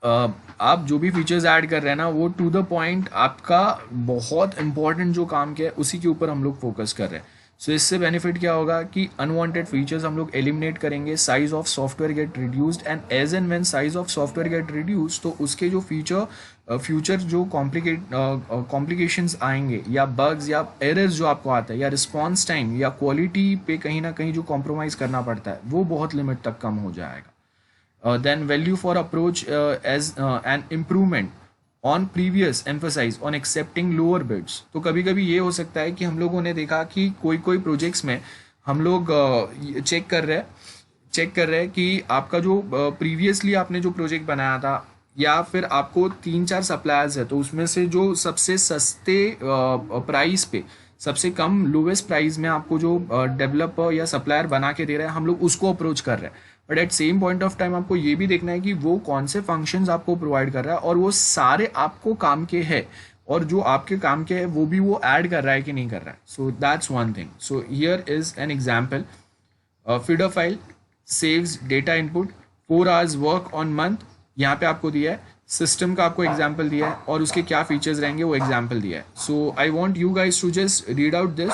आप जो भी फीचर्स ऐड कर रहे हैं ना वो टू द पॉइंट, आपका बहुत इंपॉर्टेंट जो काम किया है उसी के ऊपर हम लोग फोकस कर रहे हैं। सो इससे बेनिफिट क्या होगा कि अनवांटेड फीचर्स हम लोग एलिमिनेट करेंगे, size of software get reduced, and as and when size of software get reduce तो उसके जो फ्यूचर जो कॉम्प्लिकेशंस आएंगे या बग्स या एरर्स जो आपको आता है या रिस्पॉन्स टाइम या क्वालिटी पे कहीं ना कहीं जो कॉम्प्रोमाइज़ करना पड़ता है वो बहुत लिमिट तक कम हो जाएगा। Then value for approach as an improvement on previous emphasise on accepting lower bids. तो कभी कभी ये हो सकता है कि हम लोगों ने देखा कि कोई कोई प्रोजेक्ट्स में हम लोग चेक कर रहे हैं कि आपका जो प्रीवियसली आपने जो प्रोजेक्ट बनाया था या फिर आपको 3-4 सप्लायर्स है, तो उसमें से जो सबसे सस्ते प्राइस पे सबसे कम लोवेस्ट प्राइस में आपको जो डेवलपर या सप्लायर बना के दे रहा है हम लोग उसको अप्रोच कर रहे हैं। But at same point of time आपको ये भी देखना है कि वो कौन से फंक्शंस आपको प्रोवाइड कर रहा है और वो सारे आपको काम के हैं, और जो आपके काम के हैं वो भी वो ऐड कर रहा है कि नहीं कर रहा है। So that's one thing. So here is an example, feeder file saves data input 4 hours work on month, यहाँ पे आपको दिया है, सिस्टम का आपको एग्जाम्पल दिया है और उसके क्या फीचर्स रहेंगे वो एग्जाम्पल दिया है। So I want you guys to just read out this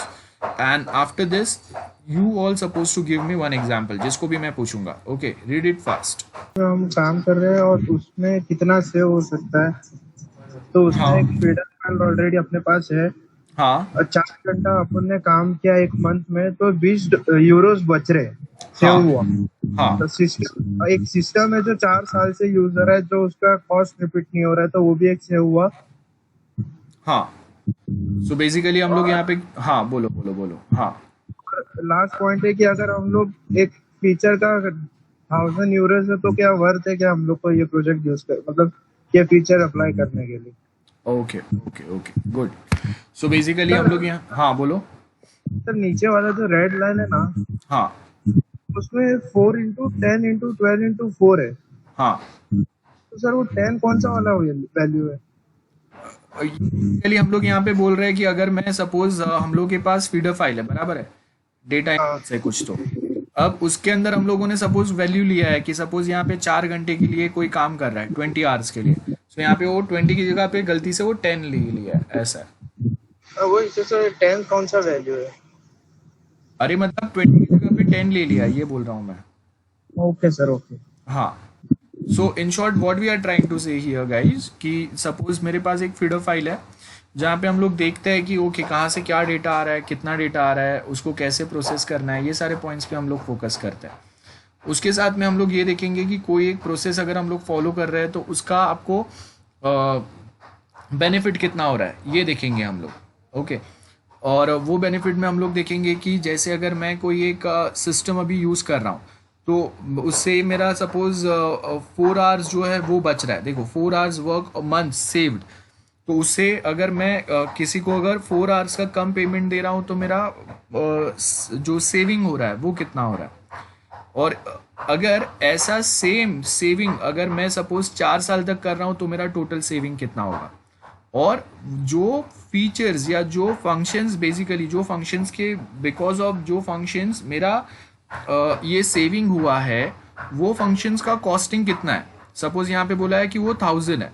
and after this you all supposed to give me one example जिसको भी मैं पूछूंगा। Okay, read it fast। हम काम कर रहे हैं और उसमें कितना सेव हो सकता है, तो उसमें हाँ एक फीडर फाइल ऑलरेडी अपने पास है हाँ और 4 घंटा अपन ने काम किया 1 मंथ में, तो 20 यूरोस बच रहे सेव हाँ हुआ। हाँ तो सिस्टम, एक सिस्टम है जो 4 साल से यूजर है, जो उसका कॉस्ट रिपीट नहीं हो रहा है, तो वो भी एक सेव हुआ। हाँ। सो बेसिकली हम लोग यहाँ पे, हाँ बोलो बोलो बोलो। हाँ लास्ट पॉइंट है कि अगर हम लोग एक फीचर का 1000 यूरोस है, तो क्या वर्थ है क्या हम लोग को ये प्रोजेक्ट यूज कर, मतलब ये फीचर अप्लाई करने के लिए? Okay okay okay good. So basically हम लोग यहाँ, हाँ बोलो। सर नीचे वाला जो रेड लाइन है ना, हाँ उसमें 4 इंटू 10 इंटू 12 इंटू 4 है। हाँ, तो सर वो 10 कौन सा वाला वैल्यू है? बेसिकली हम लोग यहाँ पे बोल रहे हैं कि अगर मैं सपोज हम लोग के पास फीडर फाइल है, बराबर है, डेटा इनपुट से कुछ, तो अब उसके अंदर हम लोगों ने सपोज वैल्यू लिया है कि सपोज यहाँ पे 4 घंटे के लिए कोई काम कर रहा है 20 आवर्स के लिए, तो यहाँ पे वो 20 की जगह पे गलती से वो 10 ले लिया है, ऐसा है। वो इसे सर 10 कौन सा वैल्यू है? अरे मतलब 20 की जगह पे 10 ले लिया, ये बोल रहा हूँ मैं। Okay sir, okay. हाँ, so in short what we are trying to say here guys कि सपोज मेरे पास एक फीडर फाइल है जहाँ पे हम लोग देखते हैं कि ओके कहाँ से क्या डेटा आ रहा है, कितना डेटा आ रहा है, उसको कैसे प्रोसेस करना है, ये सारे पॉइंट्स पे हम लोग फोकस करते हैं। उसके साथ में हम लोग ये देखेंगे कि कोई एक प्रोसेस अगर हम लोग फॉलो कर रहे हैं तो उसका आपको बेनिफिट कितना हो रहा है, ये देखेंगे हम लोग। ओके, और वो बेनिफिट में हम लोग देखेंगे कि जैसे अगर मैं कोई एक सिस्टम अभी यूज़ कर रहा हूँ तो उससे मेरा सपोज 4 आवर्स जो है वो बच रहा है। देखो 4 आवर्स वर्क मंथ सेव्ड, तो उससे अगर मैं किसी को अगर 4 आवर्स का कम पेमेंट दे रहा हूँ तो मेरा जो सेविंग हो रहा है वो कितना हो रहा है। और अगर ऐसा सेम सेविंग अगर मैं सपोज 4 साल तक कर रहा हूँ तो मेरा टोटल सेविंग कितना होगा। और जो फीचर्स या जो फंक्शंस, बेसिकली जो फंक्शंस के बिकॉज ऑफ जो फंक्शंस मेरा ये सेविंग हुआ है वो फंक्शंस का कॉस्टिंग कितना है। सपोज यहाँ पे बोला है कि वो 1000 है,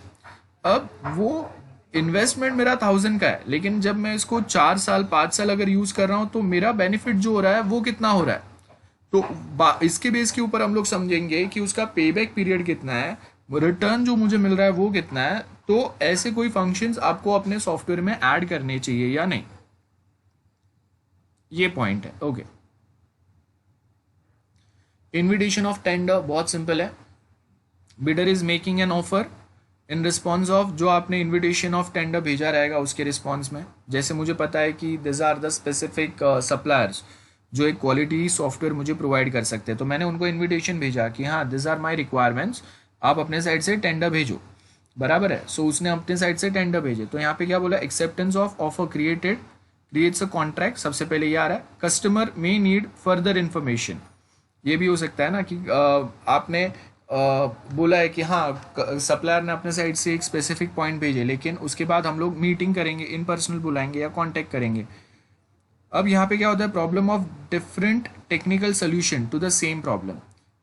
अब वो इन्वेस्टमेंट मेरा 1000 का है, लेकिन जब मैं इसको 4 साल 5 साल अगर यूज कर रहा हूँ तो मेरा बेनिफिट जो हो रहा है वो कितना हो रहा है। तो इसके बेस के ऊपर हम लोग समझेंगे कि उसका पेबैक पीरियड कितना है, रिटर्न जो मुझे मिल रहा है वो कितना है। तो ऐसे कोई फंक्शंस आपको अपने सॉफ्टवेयर में ऐड करने चाहिए या नहीं, ये पॉइंट है। ओके, इनविटेशन ऑफ टेंडर बहुत सिंपल है। Bidder is making an offer in response of, जो आपने इनविटेशन ऑफ टेंडर भेजा रहेगा उसके रिस्पॉन्स में। जैसे मुझे पता है कि this are the specific suppliers जो एक क्वालिटी सॉफ्टवेयर मुझे प्रोवाइड कर सकते हैं, तो मैंने उनको इनविटेशन भेजा कि हाँ दिस आर माय रिक्वायरमेंट्स, आप अपने साइड से टेंडर भेजो, बराबर है। सो उसने अपने साइड से टेंडर भेजे, तो यहाँ पे क्या बोला, acceptance of offer creates a contract. सबसे पहले ये आ रहा है, customer may need further information. ये भी हो सकता है ना कि आपने बोला है कि हाँ सप्लायर ने अपने साइड से एक स्पेसिफिक पॉइंट भेजे, लेकिन उसके बाद हम लोग मीटिंग करेंगे, इन पर्सनल बुलाएंगे या कांटेक्ट करेंगे। अब यहाँ पे क्या होता है, problem of different technical solution to the same problem.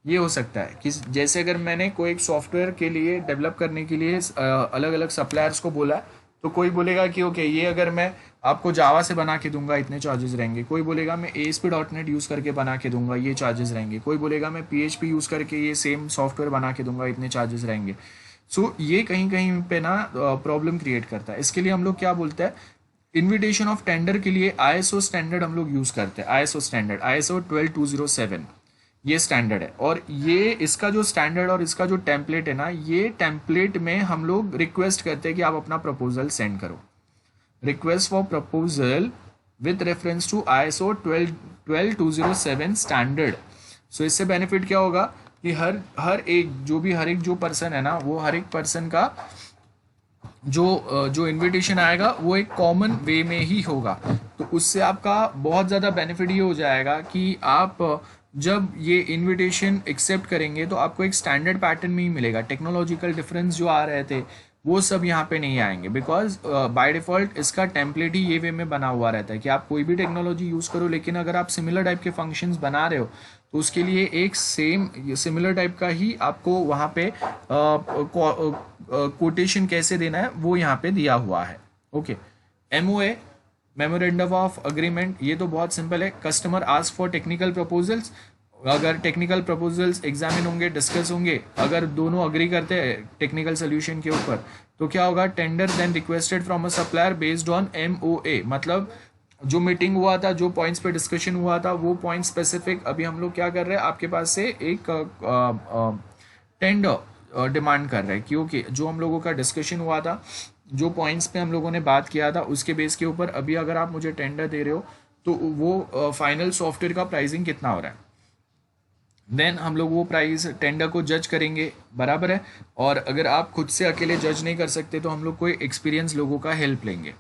ये हो सकता है कि जैसे अगर मैंने कोई एक सॉफ्टवेयर के लिए डेवलप करने के लिए अलग अलग सप्लायर्स को बोला, तो कोई बोलेगा कि ओके ये अगर मैं आपको जावा से बना के दूंगा इतने चार्जेस रहेंगे, कोई बोलेगा मैं ASP.NET यूज़ करके बना के दूंगा ये चार्जेस रहेंगे, कोई बोलेगा मैं PHP यूज़ करके ये सेम सॉफ्टवेयर बना के दूंगा इतने चार्जेस रहेंगे। सो ये कहीं कहीं पे ना प्रॉब्लम क्रिएट करता है। इसके लिए हम लोग क्या बोलते हैं, इन्विटेशन ऑफ टेंडर के लिए ISO स्टैंडर्ड हम लोग यूज़ करते हैं। ISO स्टैंडर्ड ISO 12207 ये स्टैंडर्ड है, और ये इसका जो स्टैंडर्ड और इसका जो टेम्पलेट है ना, ये टेम्पलेट में हम लोग रिक्वेस्ट करते हैं कि आप अपना प्रपोजल सेंड करो, request for proposal with reference to ISO 12207 standard. So इससे बेनिफिट क्या होगा कि हर एक जो पर्सन है ना, वो हर एक पर्सन का जो इनविटेशन आएगा वो एक कॉमन वे में ही होगा। तो उससे आपका बहुत ज़्यादा बेनिफिट ये हो जाएगा कि आप जब ये इनविटेशन एक्सेप्ट करेंगे तो आपको एक स्टैंडर्ड पैटर्न में ही मिलेगा। टेक्नोलॉजिकल डिफरेंस जो आ रहे थे वो सब यहाँ पे नहीं आएंगे, बिकॉज बाय डिफ़ॉल्ट इसका टेम्पलेट ही ये वे में बना हुआ रहता है कि आप कोई भी टेक्नोलॉजी यूज़ करो, लेकिन अगर आप सिमिलर टाइप के फंक्शंस बना रहे हो तो उसके लिए एक सेम सिमिलर टाइप का ही आपको वहाँ पे कोटेशन कैसे देना है वो यहाँ पे दिया हुआ है। Okay, MOA memorandum of agreement, ये तो बहुत सिंपल है। Customer ask for technical proposals, अगर टेक्निकल प्रपोजल्स एग्जामिन होंगे, डिस्कस होंगे, अगर दोनों अग्री करते हैं टेक्निकल सोल्यूशन के ऊपर, तो क्या होगा, tender than requested from a supplier based on MOA। मतलब जो मीटिंग हुआ था, जो पॉइंट्स पे डिस्कशन हुआ था, वो पॉइंट स्पेसिफिक अभी हम लोग क्या कर रहे हैं, आपके पास से एक टेंडर डिमांड कर रहे हैं कि ओके जो हम लोगों का डिस्कशन हुआ था, जो पॉइंट्स पे हम लोगों ने बात किया था, उसके बेस के ऊपर अभी अगर आप मुझे टेंडर दे रहे हो तो वो फाइनल सॉफ्टवेयर का प्राइसिंग कितना हो रहा है। देन हम लोग वो प्राइस टेंडर को जज करेंगे, बराबर है। और अगर आप खुद से अकेले जज नहीं कर सकते तो हम लोग कोई एक्सपीरियंस लोगों का हेल्प लेंगे।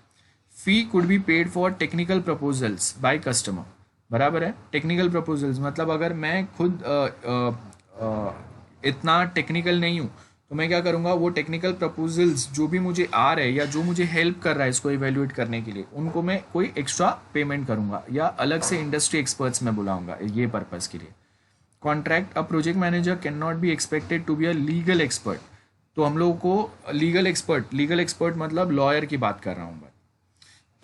Fee could be paid for technical proposals by customer, बराबर है। टेक्निकल प्रपोजल्स मतलब अगर मैं खुद इतना टेक्निकल नहीं हूँ तो मैं क्या करूँगा, वो टेक्निकल प्रपोजल्स जो भी मुझे आ रहे हैं या जो मुझे हेल्प कर रहा है इसको इवेल्युएट करने के लिए, उनको मैं कोई एक्स्ट्रा पेमेंट करूँगा या अलग से इंडस्ट्री एक्सपर्ट्स में बुलाऊँगा ये पर्पज़ के लिए। Contract, a project manager can not be expected to be a legal expert. तो हम लोगों को लीगल एक्सपर्ट मतलब लॉयर की बात कर रहा हूँ मैं।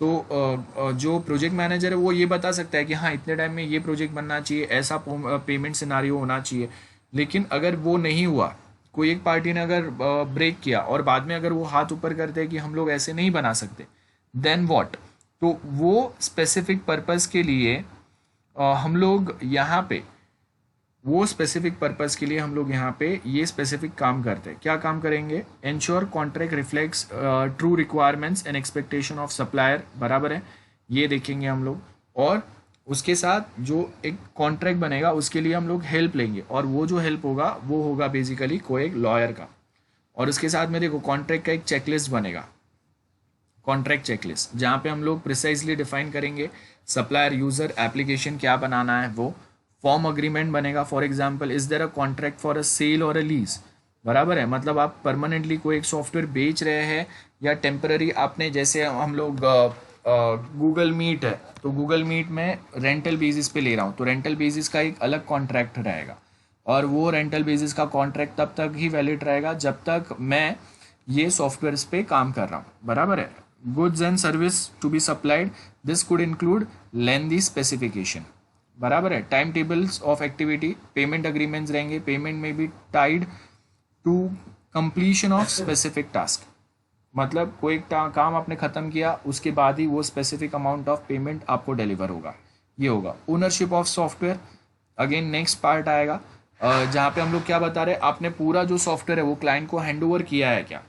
तो जो प्रोजेक्ट मैनेजर है वो ये बता सकता है कि हाँ इतने टाइम में ये प्रोजेक्ट बनना चाहिए, ऐसा पेमेंट सिनारियो होना चाहिए। लेकिन अगर वो नहीं हुआ, कोई एक पार्टी ने अगर ब्रेक किया और बाद में अगर वो हाथ ऊपर करते हैं कि हम लोग ऐसे नहीं बना सकते, देन व्हाट, तो वो स्पेसिफिक पर्पस के लिए हम लोग यहाँ पे वो स्पेसिफिक पर्पस के लिए हम लोग यहाँ पे ये स्पेसिफिक काम करते हैं। क्या काम करेंगे, ensure contract reflects true requirements and expectation of supplier, बराबर है, ये देखेंगे हम लोग। और उसके साथ जो एक कॉन्ट्रैक्ट बनेगा उसके लिए हम लोग हेल्प लेंगे, और वो जो हेल्प होगा वो होगा बेसिकली कोई एक लॉयर का। और उसके साथ में देखो कॉन्ट्रैक्ट का एक चेकलिस्ट बनेगा, कॉन्ट्रैक्ट चेकलिस्ट, जहाँ पे हम लोग प्रिसाइजली डिफाइन करेंगे सप्लायर यूज़र एप्लीकेशन क्या बनाना है। वो फॉर्म अग्रीमेंट बनेगा, for example is there a contract for a sale और अ लीज, बराबर है। मतलब आप परमानेंटली कोई एक सॉफ्टवेयर बेच रहे हैं या टेम्पररी, आपने जैसे हम लोग गूगल मीट है तो गूगल मीट में रेंटल बेसिस पे ले रहा हूँ, तो रेंटल बेसिस का एक अलग कॉन्ट्रैक्ट रहेगा, और वो रेंटल बेसिस का कॉन्ट्रैक्ट तब तक ही वैलिड रहेगा जब तक मैं ये सॉफ्टवेयर पे काम कर रहा हूँ, बराबर है। Goods and service to be supplied, this could include lengthy specification, बराबर है। Time tables of activity, payment agreements रहेंगे, payment may be tied to completion of specific task, मतलब कोई काम आपने ख़त्म किया उसके बाद ही वो स्पेसिफिक अमाउंट ऑफ पेमेंट आपको डिलीवर होगा, ये होगा। Ownership of software, again next part आएगा जहाँ पे हम लोग क्या बता रहे हैं, आपने पूरा जो सॉफ्टवेयर है वो क्लाइंट को हैंड ओवर किया है क्या।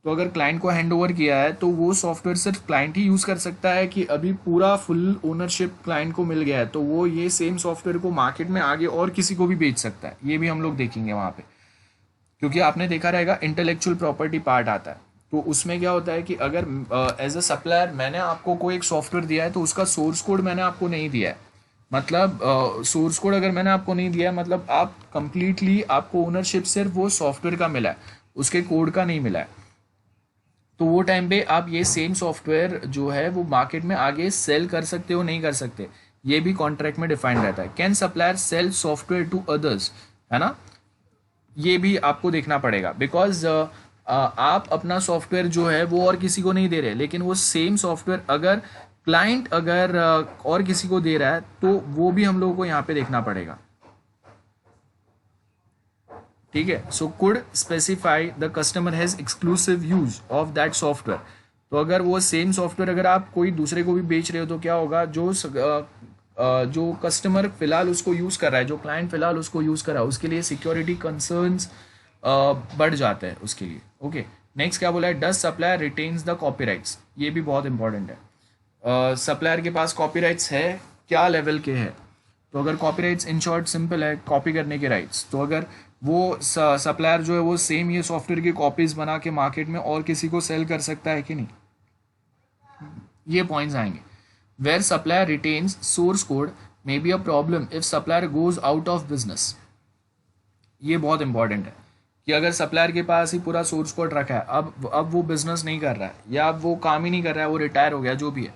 तो अगर क्लाइंट को हैंड ओवर किया है तो वो सॉफ्टवेयर सिर्फ क्लाइंट ही यूज़ कर सकता है कि अभी पूरा फुल ओनरशिप क्लाइंट को मिल गया है तो वो ये सेम सॉफ्टवेयर को मार्केट में आगे और किसी को भी बेच सकता है, ये भी हम लोग देखेंगे वहाँ पे। क्योंकि आपने देखा रहेगा इंटेलेक्चुअल प्रॉपर्टी पार्ट आता है, तो उसमें क्या होता है कि अगर एज अ सप्लायर मैंने आपको कोई एक सॉफ्टवेयर दिया है तो उसका सोर्स कोड मैंने आपको नहीं दिया है, मतलब सोर्स कोड अगर मैंने आपको नहीं दिया है मतलब आप कंप्लीटली आपको ओनरशिप सिर्फ वो सॉफ्टवेयर का मिला है, उसके कोड का नहीं मिला है। तो वो टाइम पे आप ये सेम सॉफ्टवेयर जो है वो मार्केट में आगे सेल कर सकते हो नहीं कर सकते, ये भी कॉन्ट्रैक्ट में डिफाइंड रहता है। Can supplier sell software to others, है ना, ये भी आपको देखना पड़ेगा। बिकॉज आप अपना सॉफ्टवेयर जो है वो और किसी को नहीं दे रहे, लेकिन वो सेम सॉफ्टवेयर अगर क्लाइंट अगर और किसी को दे रहा है तो वो भी हम लोगों को यहाँ पे देखना पड़ेगा, ठीक है। So could specify the customer has exclusive use of that software, तो अगर वो सेम सॉफ्टवेयर अगर आप कोई दूसरे को भी बेच रहे हो तो क्या होगा, जो कस्टमर फिलहाल उसको यूज़ कर रहा है, जो क्लाइंट फिलहाल उसको यूज़ कर रहा है, उसके लिए सिक्योरिटी कंसर्न्स बढ़ जाते हैं उसके लिए। ओके, नेक्स्ट क्या बोला है, does supplier retains the copyrights, ये भी बहुत इंपॉर्टेंट है। सप्लायर के पास कॉपीराइट्स है, क्या लेवल के हैं, तो अगर कॉपीराइट्स इन शॉर्ट सिंपल है कॉपी करने के राइट्स, तो अगर वो सप्लायर जो है वो सेम ये सॉफ्टवेयर की कॉपीज बना के मार्केट में और किसी को सेल कर सकता है कि नहीं, ये पॉइंट्स आएंगे। Where supplier retains source code may be a problem if supplier goes out of business, ये बहुत इंपॉर्टेंट है कि अगर सप्लायर के पास ही पूरा सोर्स कोड रखा है, अब वो बिजनेस नहीं कर रहा है या अब वो काम ही नहीं कर रहा है, वो रिटायर हो गया जो भी है,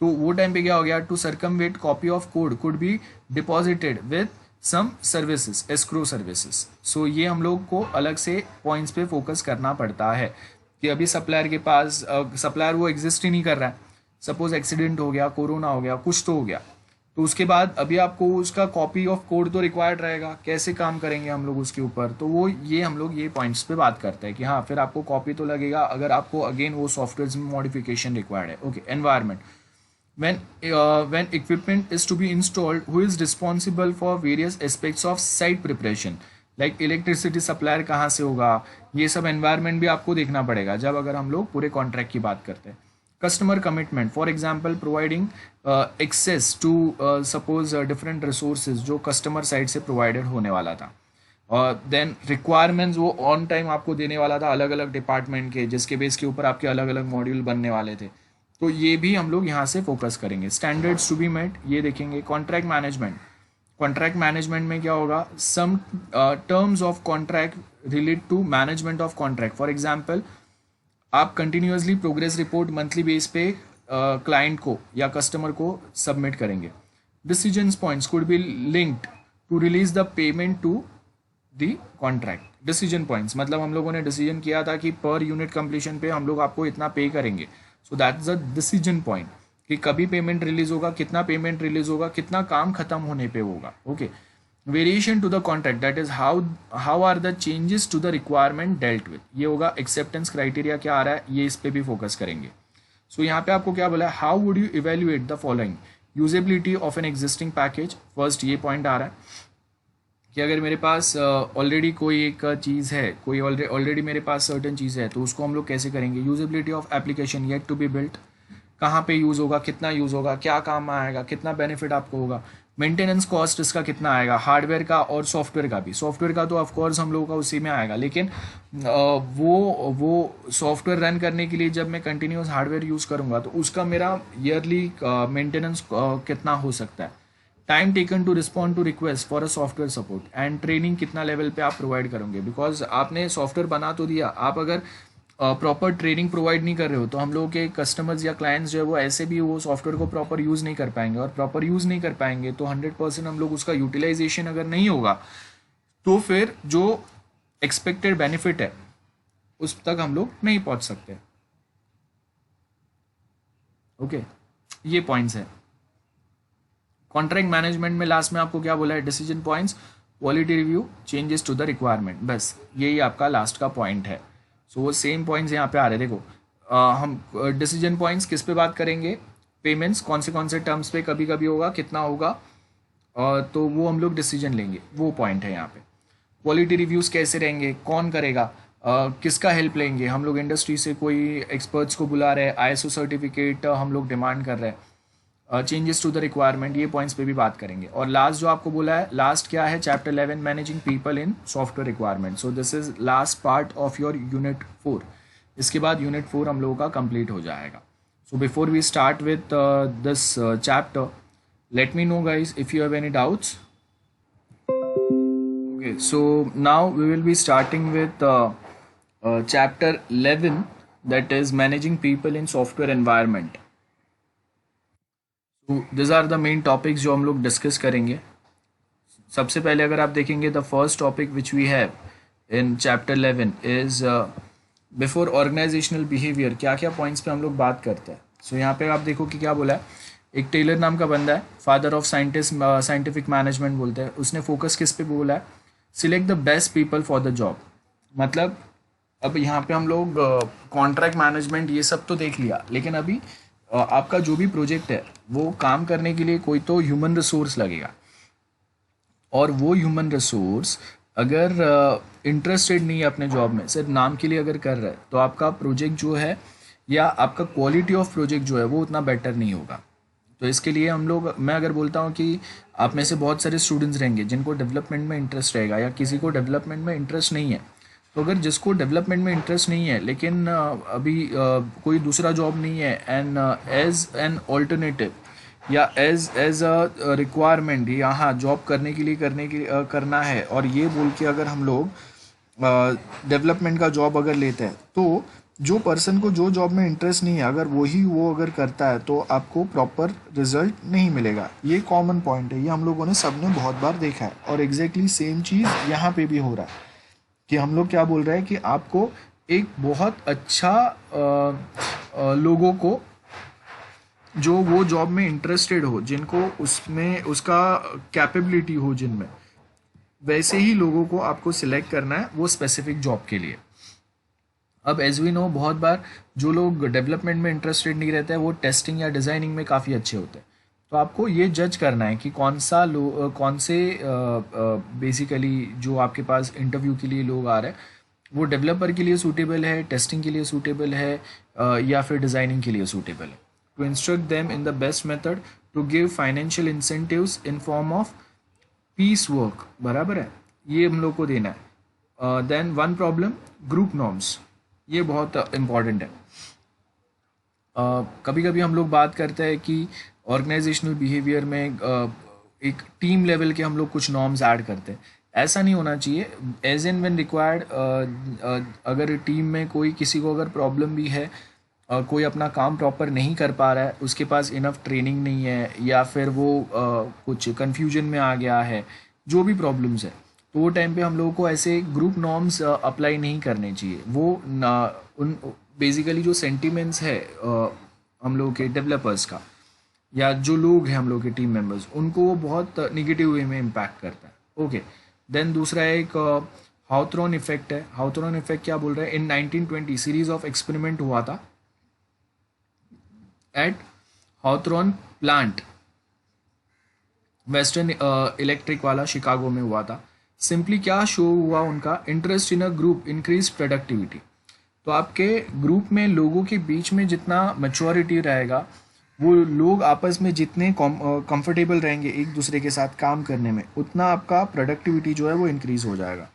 तो वो टाइम पे क्या हो गया, to circumvent copy of code could be deposited with some services, escrow services. So ये हम लोग को अलग से पॉइंट्स पे फोकस करना पड़ता है कि अभी सप्लायर के पास सप्लायर वो एग्जिस्ट ही नहीं कर रहा है, सपोज एक्सीडेंट हो गया, कोरोना हो गया, कुछ तो हो गया, तो उसके बाद अभी आपको उसका कॉपी ऑफ कोड तो रिक्वायर्ड रहेगा, कैसे काम करेंगे हम लोग उसके ऊपर, तो वो ये हम लोग ये पॉइंट्स पे बात करते हैं कि हाँ फिर आपको कॉपी तो लगेगा अगर आपको अगेन वो सॉफ्टवेयर में मॉडिफिकेशन रिक्वायर्ड है। Okay, environment, when equipment is to be installed, who is responsible for various aspects of site preparation, like electricity supplier कहाँ से होगा, ये सब environment भी आपको देखना पड़ेगा जब अगर हम लोग पूरे contract की बात करते हैं। customer commitment, for example providing access to suppose different resources जो customer side से provided होने वाला था, और देन रिक्वायरमेंट्स वो ऑन टाइम आपको देने वाला था अलग अलग डिपार्टमेंट के, जिसके बेस के ऊपर आपके अलग अलग मॉड्यूल बनने वाले थे, तो ये भी हम लोग यहाँ से फोकस करेंगे। स्टैंडर्ड्स टू बी मेट, ये देखेंगे। कॉन्ट्रैक्ट मैनेजमेंट, कॉन्ट्रैक्ट मैनेजमेंट में क्या होगा, some terms of contract relate to management of contract. For example आप continuously progress report monthly base पे क्लाइंट को या कस्टमर को सबमिट करेंगे। Decision points could be linked to release the payment to the contract. Decision points मतलब हम लोगों ने डिसीजन किया था कि पर यूनिट कंप्लीशन पे हम लोग आपको इतना पे करेंगे, so that's the decision point कि कभी पेमेंट रिलीज होगा, कितना पेमेंट रिलीज होगा, कितना काम खत्म होने पे होगा। Okay, variation to the contract, that is how are the changes to the requirement dealt with, ये होगा। एक्सेप्टेंस क्राइटेरिया क्या आ रहा है, ये इस पे भी फोकस करेंगे। सो यहाँ पे आपको क्या बोला है, how would you evaluate the following, usability of an existing package, first ये पॉइंट आ रहा है कि अगर मेरे पास ऑलरेडी कोई एक चीज़ है, कोई ऑलरेडी मेरे पास सर्टेन चीज़ है, तो उसको हम लोग कैसे करेंगे। Usability of application yet to be built, कहाँ पे यूज़ होगा, कितना यूज़ होगा, क्या काम आएगा, कितना बेनिफिट आपको होगा। मेंटेनेंस कॉस्ट इसका कितना आएगा, हार्डवेयर का और सॉफ्टवेयर का भी। सॉफ्टवेयर का तो ऑफकोर्स हम लोगों का उसी में आएगा, लेकिन वो सॉफ्टवेयर रन करने के लिए जब मैं कंटिन्यूस हार्डवेयर यूज़ करूँगा तो उसका मेरा ईयरली मेंटेनेंस कितना हो सकता है। Time taken to respond to request for a software support and training कितना लेवल पे आप प्रोवाइड करोगे, बिकॉज आपने सॉफ्टवेयर बना तो दिया, आप अगर प्रॉपर ट्रेनिंग प्रोवाइड नहीं कर रहे हो तो हम लोग के कस्टमर्स या क्लाइंट्स जो है वो ऐसे भी वो सॉफ्टवेयर को प्रॉपर यूज़ नहीं कर पाएंगे, और प्रॉपर यूज़ नहीं कर पाएंगे तो 100% हम लोग उसका यूटिलाइजेशन अगर नहीं होगा तो फिर जो एक्सपेक्टेड बेनिफिट है उस तक हम लोग नहीं पहुंच सकते। ओके, ये पॉइंट्स है। कॉन्ट्रैक्ट मैनेजमेंट में लास्ट में आपको क्या बोला है, decision points, quality review, changes to the requirement, बस यही आपका लास्ट का पॉइंट है। सो वो सेम पॉइंट्स यहाँ पे आ रहे हैं। देखो हम डिसीजन पॉइंट्स किस पे बात करेंगे, पेमेंट्स कौन से टर्म्स पे कभी कभी होगा, कितना होगा, तो वो हम लोग डिसीजन लेंगे, वो पॉइंट है यहाँ पे। क्वालिटी रिव्यूज़ कैसे रहेंगे, कौन करेगा, किसका हेल्प लेंगे, हम लोग इंडस्ट्री से कोई एक्सपर्ट्स को बुला रहे हैं, ISO सर्टिफिकेट हम लोग डिमांड कर रहे हैं, चेंजेस टू द रिक्वायरमेंट, ये पॉइंट्स पे भी बात करेंगे। और लास्ट जो आपको बोला है, लास्ट क्या है, chapter 11 managing people in software requirement. So this is last part of your unit 4। इसके बाद यूनिट 4 हम लोगों का कंप्लीट हो जाएगा। So before we start with this chapter, let me know guys if you have any doubts. Okay, so now we will be starting with chapter 11, that is managing people in software environment. So these are the main topics जो हम लोग discuss करेंगे। सबसे पहले अगर आप देखेंगे, the first topic which we have in chapter 11 is before organizational behavior, क्या क्या पॉइंट्स पे हम लोग बात करते हैं। सो यहाँ पे आप देखो कि क्या बोला है, एक टेलर नाम का बंदा है, फादर ऑफ साइंटिफिक मैनेजमेंट बोलते हैं, उसने फोकस किस पे बोला है, select the best people for the job. मतलब अब यहाँ पे हम लोग कॉन्ट्रैक्ट मैनेजमेंट ये सब तो देख लिया, लेकिन अभी आपका जो भी प्रोजेक्ट है वो काम करने के लिए कोई तो ह्यूमन रिसोर्स लगेगा, और वो ह्यूमन रिसोर्स अगर इंटरेस्टेड नहीं है अपने जॉब में, सिर्फ नाम के लिए अगर कर रहा है, तो आपका प्रोजेक्ट जो है या आपका क्वालिटी ऑफ प्रोजेक्ट जो है वो उतना बेटर नहीं होगा। तो इसके लिए हम लोग, मैं अगर बोलता हूँ कि आप में से बहुत सारे स्टूडेंट्स रहेंगे जिनको डेवलपमेंट में इंटरेस्ट रहेगा, या किसी को डेवलपमेंट में इंटरेस्ट नहीं है, तो अगर जिसको डेवलपमेंट में इंटरेस्ट नहीं है लेकिन अभी कोई दूसरा जॉब नहीं है, एंड एज एन ऑल्टरनेटिव या एज अ रिक्वायरमेंट यहाँ जॉब करने के लिए करना है, और ये बोल के अगर हम लोग डेवलपमेंट का जॉब अगर लेते हैं, तो जो पर्सन को जो जॉब में इंटरेस्ट नहीं है अगर वो अगर करता है, तो आपको प्रॉपर रिजल्ट नहीं मिलेगा। ये कॉमन पॉइंट है, ये हम लोगों ने सबने बहुत बार देखा है, और एग्जैक्टली सेम चीज़ यहाँ पे भी हो रहा है कि हम लोग क्या बोल रहे हैं कि आपको एक बहुत अच्छा लोगों को जो वो जॉब में इंटरेस्टेड हो, जिनको उसमें उसका कैपेबिलिटी हो जिनमें, वैसे ही लोगों को आपको सिलेक्ट करना है वो स्पेसिफिक जॉब के लिए। अब एज वी नो, बहुत बार जो लोग डेवलपमेंट में इंटरेस्टेड नहीं रहते हैं वो टेस्टिंग या डिज़ाइनिंग में काफ़ी अच्छे होते हैं। तो आपको ये जज करना है कि कौन से बेसिकली जो आपके पास इंटरव्यू के लिए लोग आ रहे हैं वो डेवलपर के लिए सूटेबल है, टेस्टिंग के लिए सूटेबल है, या फिर डिज़ाइनिंग के लिए सूटेबल है। To instruct them in the best method to give financial incentives in form of piece work, बराबर है, ये हम लोग को देना है। Then one problem, group norms, ये बहुत इम्पॉर्टेंट है। कभी कभी हम लोग बात करते हैं कि ऑर्गेनाइजेशनल बिहेवियर में एक टीम लेवल के हम लोग कुछ नॉर्म्स ऐड करते हैं, ऐसा नहीं होना चाहिए। एज एंड व्हेन रिक्वायर्ड, अगर टीम में कोई किसी को अगर प्रॉब्लम भी है, कोई अपना काम प्रॉपर नहीं कर पा रहा है, उसके पास इनफ ट्रेनिंग नहीं है, या फिर वो कुछ कन्फ्यूजन में आ गया है, जो भी प्रॉब्लम्स है, तो वो टाइम पे हम लोगों को ऐसे ग्रुप नॉर्म्स अप्लाई नहीं करने चाहिए। वो उन बेसिकली जो सेंटिमेंट्स है हम लोग के डेवलपर्स का, या जो लोग हैं हम लोग के टीम मेंबर्स, उनको वो बहुत निगेटिव वे में इम्पैक्ट करता है। ओके, देन दूसरा एक हाउथरॉन इफेक्ट है। हाउथरॉन इफेक्ट क्या बोल रहा है, इन 1920 सीरीज ऑफ एक्सपेरिमेंट हुआ था एट हाउथरॉन प्लांट, वेस्टर्न इलेक्ट्रिक वाला, शिकागो में हुआ था। सिंपली क्या शो हुआ, उनका interest in a group increase productivity. तो आपके ग्रुप में लोगों के बीच में जितना मैच्योरिटी रहेगा, वो लोग आपस में जितने कंफर्टेबल रहेंगे एक दूसरे के साथ काम करने में, उतना आपका प्रोडक्टिविटी जो है वो इंक्रीज हो जाएगा।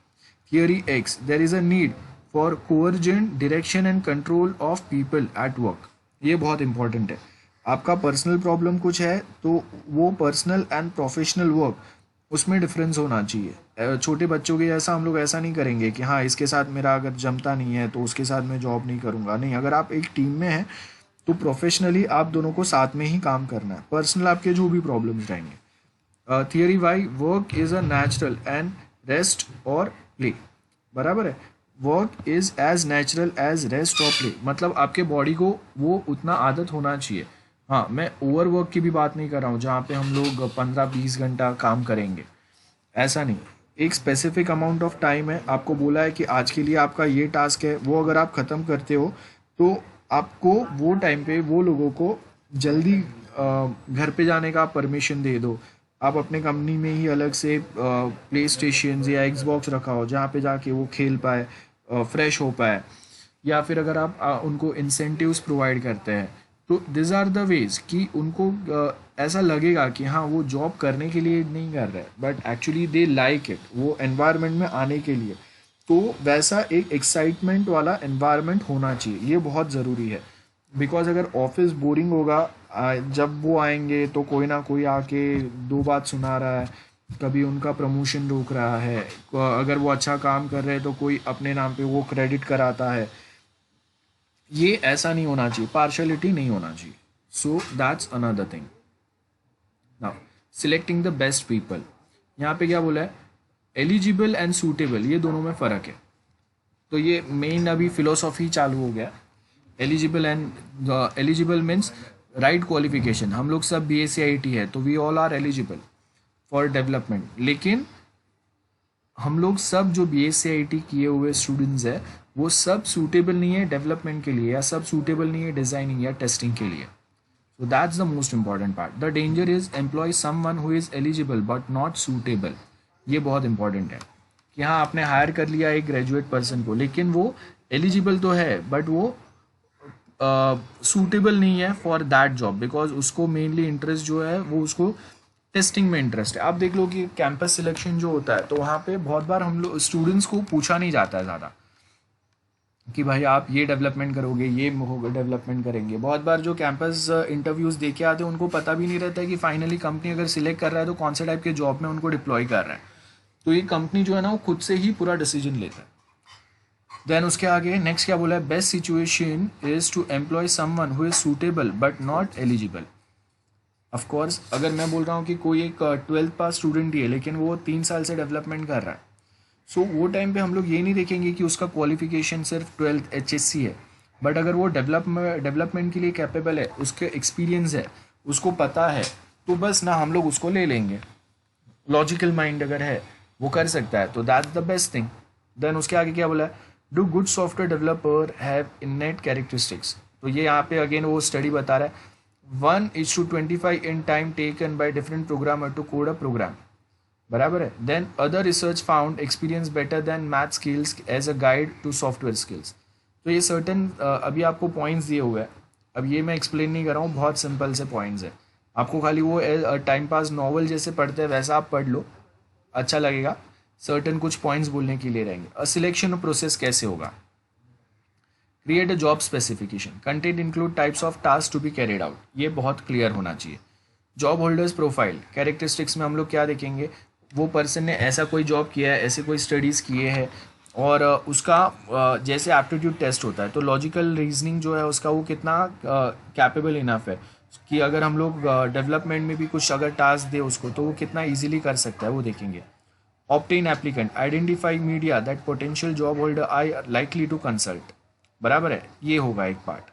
Theory X, there is a need for coercive direction and control of people at work. ये बहुत इंपॉर्टेंट है। आपका पर्सनल प्रॉब्लम कुछ है तो वो पर्सनल एंड प्रोफेशनल वर्क, उसमें डिफरेंस होना चाहिए। छोटे बच्चों के जैसा हम लोग ऐसा नहीं करेंगे कि हाँ इसके साथ मेरा अगर जमता नहीं है तो उसके साथ मैं जॉब नहीं करूँगा। नहीं, अगर आप एक टीम में हैं तो प्रोफेशनली आप दोनों को साथ में ही काम करना है, पर्सनल आपके जो भी प्रॉब्लम्स रहेंगे। Theory Y, work is a natural and rest or play, बराबर है। Work is as natural as rest of play, मतलब आपके बॉडी को वो उतना आदत होना चाहिए। हाँ, मैं ओवर वर्क की भी बात नहीं कर रहा हूँ जहाँ पे हम लोग 15-20 घंटा काम करेंगे, ऐसा नहीं। एक स्पेसिफिक अमाउंट ऑफ टाइम है, आपको बोला है कि आज के लिए आपका ये टास्क है, वो अगर आप ख़त्म करते हो तो आपको वो टाइम पे वो लोगों को जल्दी घर पे जाने का परमिशन दे दो। आप अपने कंपनी में ही अलग से प्ले स्टेशन या एक्सबॉक्स रखा हो जहाँ पे जाके वो खेल पाए, फ्रेश हो पाए, या फिर अगर आप उनको इंसेंटिव्स प्रोवाइड करते हैं तो दिस आर द वेज कि उनको ऐसा लगेगा कि हाँ वो जॉब करने के लिए नहीं कर रहे but actually they like it, वो एनवायरनमेंट में आने के लिए। तो वैसा एक एक्साइटमेंट वाला एनवायरनमेंट होना चाहिए, ये बहुत ज़रूरी है। बिकॉज अगर ऑफिस बोरिंग होगा, जब वो आएंगे तो कोई ना कोई आके दो बात सुना रहा है, कभी उनका प्रमोशन रोक रहा है, अगर वो अच्छा काम कर रहे हैं तो कोई अपने नाम पे वो क्रेडिट कराता है। ये ऐसा नहीं होना चाहिए, पार्शलिटी नहीं होना चाहिए। So that's another thing. Now selecting the best people, यहाँ पे क्या बोला है, एलिजिबल एंड सूटेबल, ये दोनों में फ़र्क है। तो ये मेन अभी फिलोसॉफी चालू हो गया। एलिजिबल मीन्स राइट क्वालिफिकेशन, हम लोग सब BSc है तो we all are eligible for development, लेकिन हम लोग सब जो BSc किए हुए स्टूडेंट्स हैं वो सब सूटेबल नहीं है डेवलपमेंट के लिए, या सब सूटेबल नहीं है डिज़ाइनिंग या टेस्टिंग के लिए। So that's the most important part. The danger is employ someone who is eligible but not suitable. ये बहुत इंपॉर्टेंट है कि हाँ आपने हायर कर लिया एक ग्रेजुएट पर्सन को, लेकिन वो एलिजिबल तो है बट वो सूटेबल नहीं है फॉर दैट जॉब, बिकॉज उसको मेनली इंटरेस्ट जो है वो उसको टेस्टिंग में इंटरेस्ट है। आप देख लो कि कैंपस सिलेक्शन जो होता है तो वहाँ पे बहुत बार हम लोग स्टूडेंट्स को पूछा नहीं जाता है ज़्यादा कि भाई आप ये डेवलपमेंट करोगे, ये डेवलपमेंट करेंगे। बहुत बार जो कैंपस इंटरव्यूज़ दे के आते हैं उनको पता भी नहीं रहता है कि फाइनली कंपनी अगर सिलेक्ट कर रहा है तो कौन से टाइप के जॉब में उनको डिप्लॉय कर रहा है। तो ये कंपनी जो है ना वो खुद से ही पूरा डिसीजन लेता है। देन उसके आगे नेक्स्ट क्या बोला है, best situation is to employ someone who is suitable but not eligible. Of course अगर मैं बोल रहा हूँ कि कोई एक 12th पास स्टूडेंट ही है लेकिन वो 3 साल से डेवलपमेंट कर रहा है, सो वो टाइम पे हम लोग ये नहीं देखेंगे कि उसका क्वालिफिकेशन सिर्फ 12th HSC है, बट अगर वो डेवलपमेंट के लिए कैपेबल है, उसके एक्सपीरियंस है, उसको पता है, तो बस ना हम लोग उसको ले लेंगे। लॉजिकल माइंड अगर है वो कर सकता है तो that's the best thing. Then उसके आगे क्या बोला है, do good software developer have innate characteristics. तो ये यहाँ पे अगेन वो स्टडी बता रहा है 1:25 in time taken by different programmer to code a program, बराबर है। Then other research found experience better than math skills as a guide to software skills. तो ये सर्टन अभी आपको पॉइंट्स दिए हुए हैं, अब ये मैं एक्सप्लेन नहीं कर रहा हूँ, बहुत सिंपल से पॉइंट्स है। आपको खाली वो टाइम पास नॉवल जैसे पढ़ते हैं वैसा आप पढ़ लो, अच्छा लगेगा। सर्टन कुछ पॉइंट्स बोलने के लिए रहेंगे। अ सिलेक्शन प्रोसेस कैसे होगा, create a job specification, content include types of task to be carried out, ये बहुत क्लियर होना चाहिए। जॉब होल्डर्स प्रोफाइल, कैरेक्टरिस्टिक्स में हम लोग क्या देखेंगे, वो पर्सन ने ऐसा कोई जॉब किया है, ऐसे कोई स्टडीज़ किए हैं, और उसका जैसे एप्टीट्यूड टेस्ट होता है तो लॉजिकल रीजनिंग जो है उसका वो कितना कैपेबल इनफ है कि अगर हम लोग डेवलपमेंट में भी कुछ अगर टास्क दे उसको तो वो कितना इजीली कर सकता है, वो देखेंगे। Obtain applicant, identify media that potential job holder are likely to consult, बराबर है, ये होगा एक पार्ट।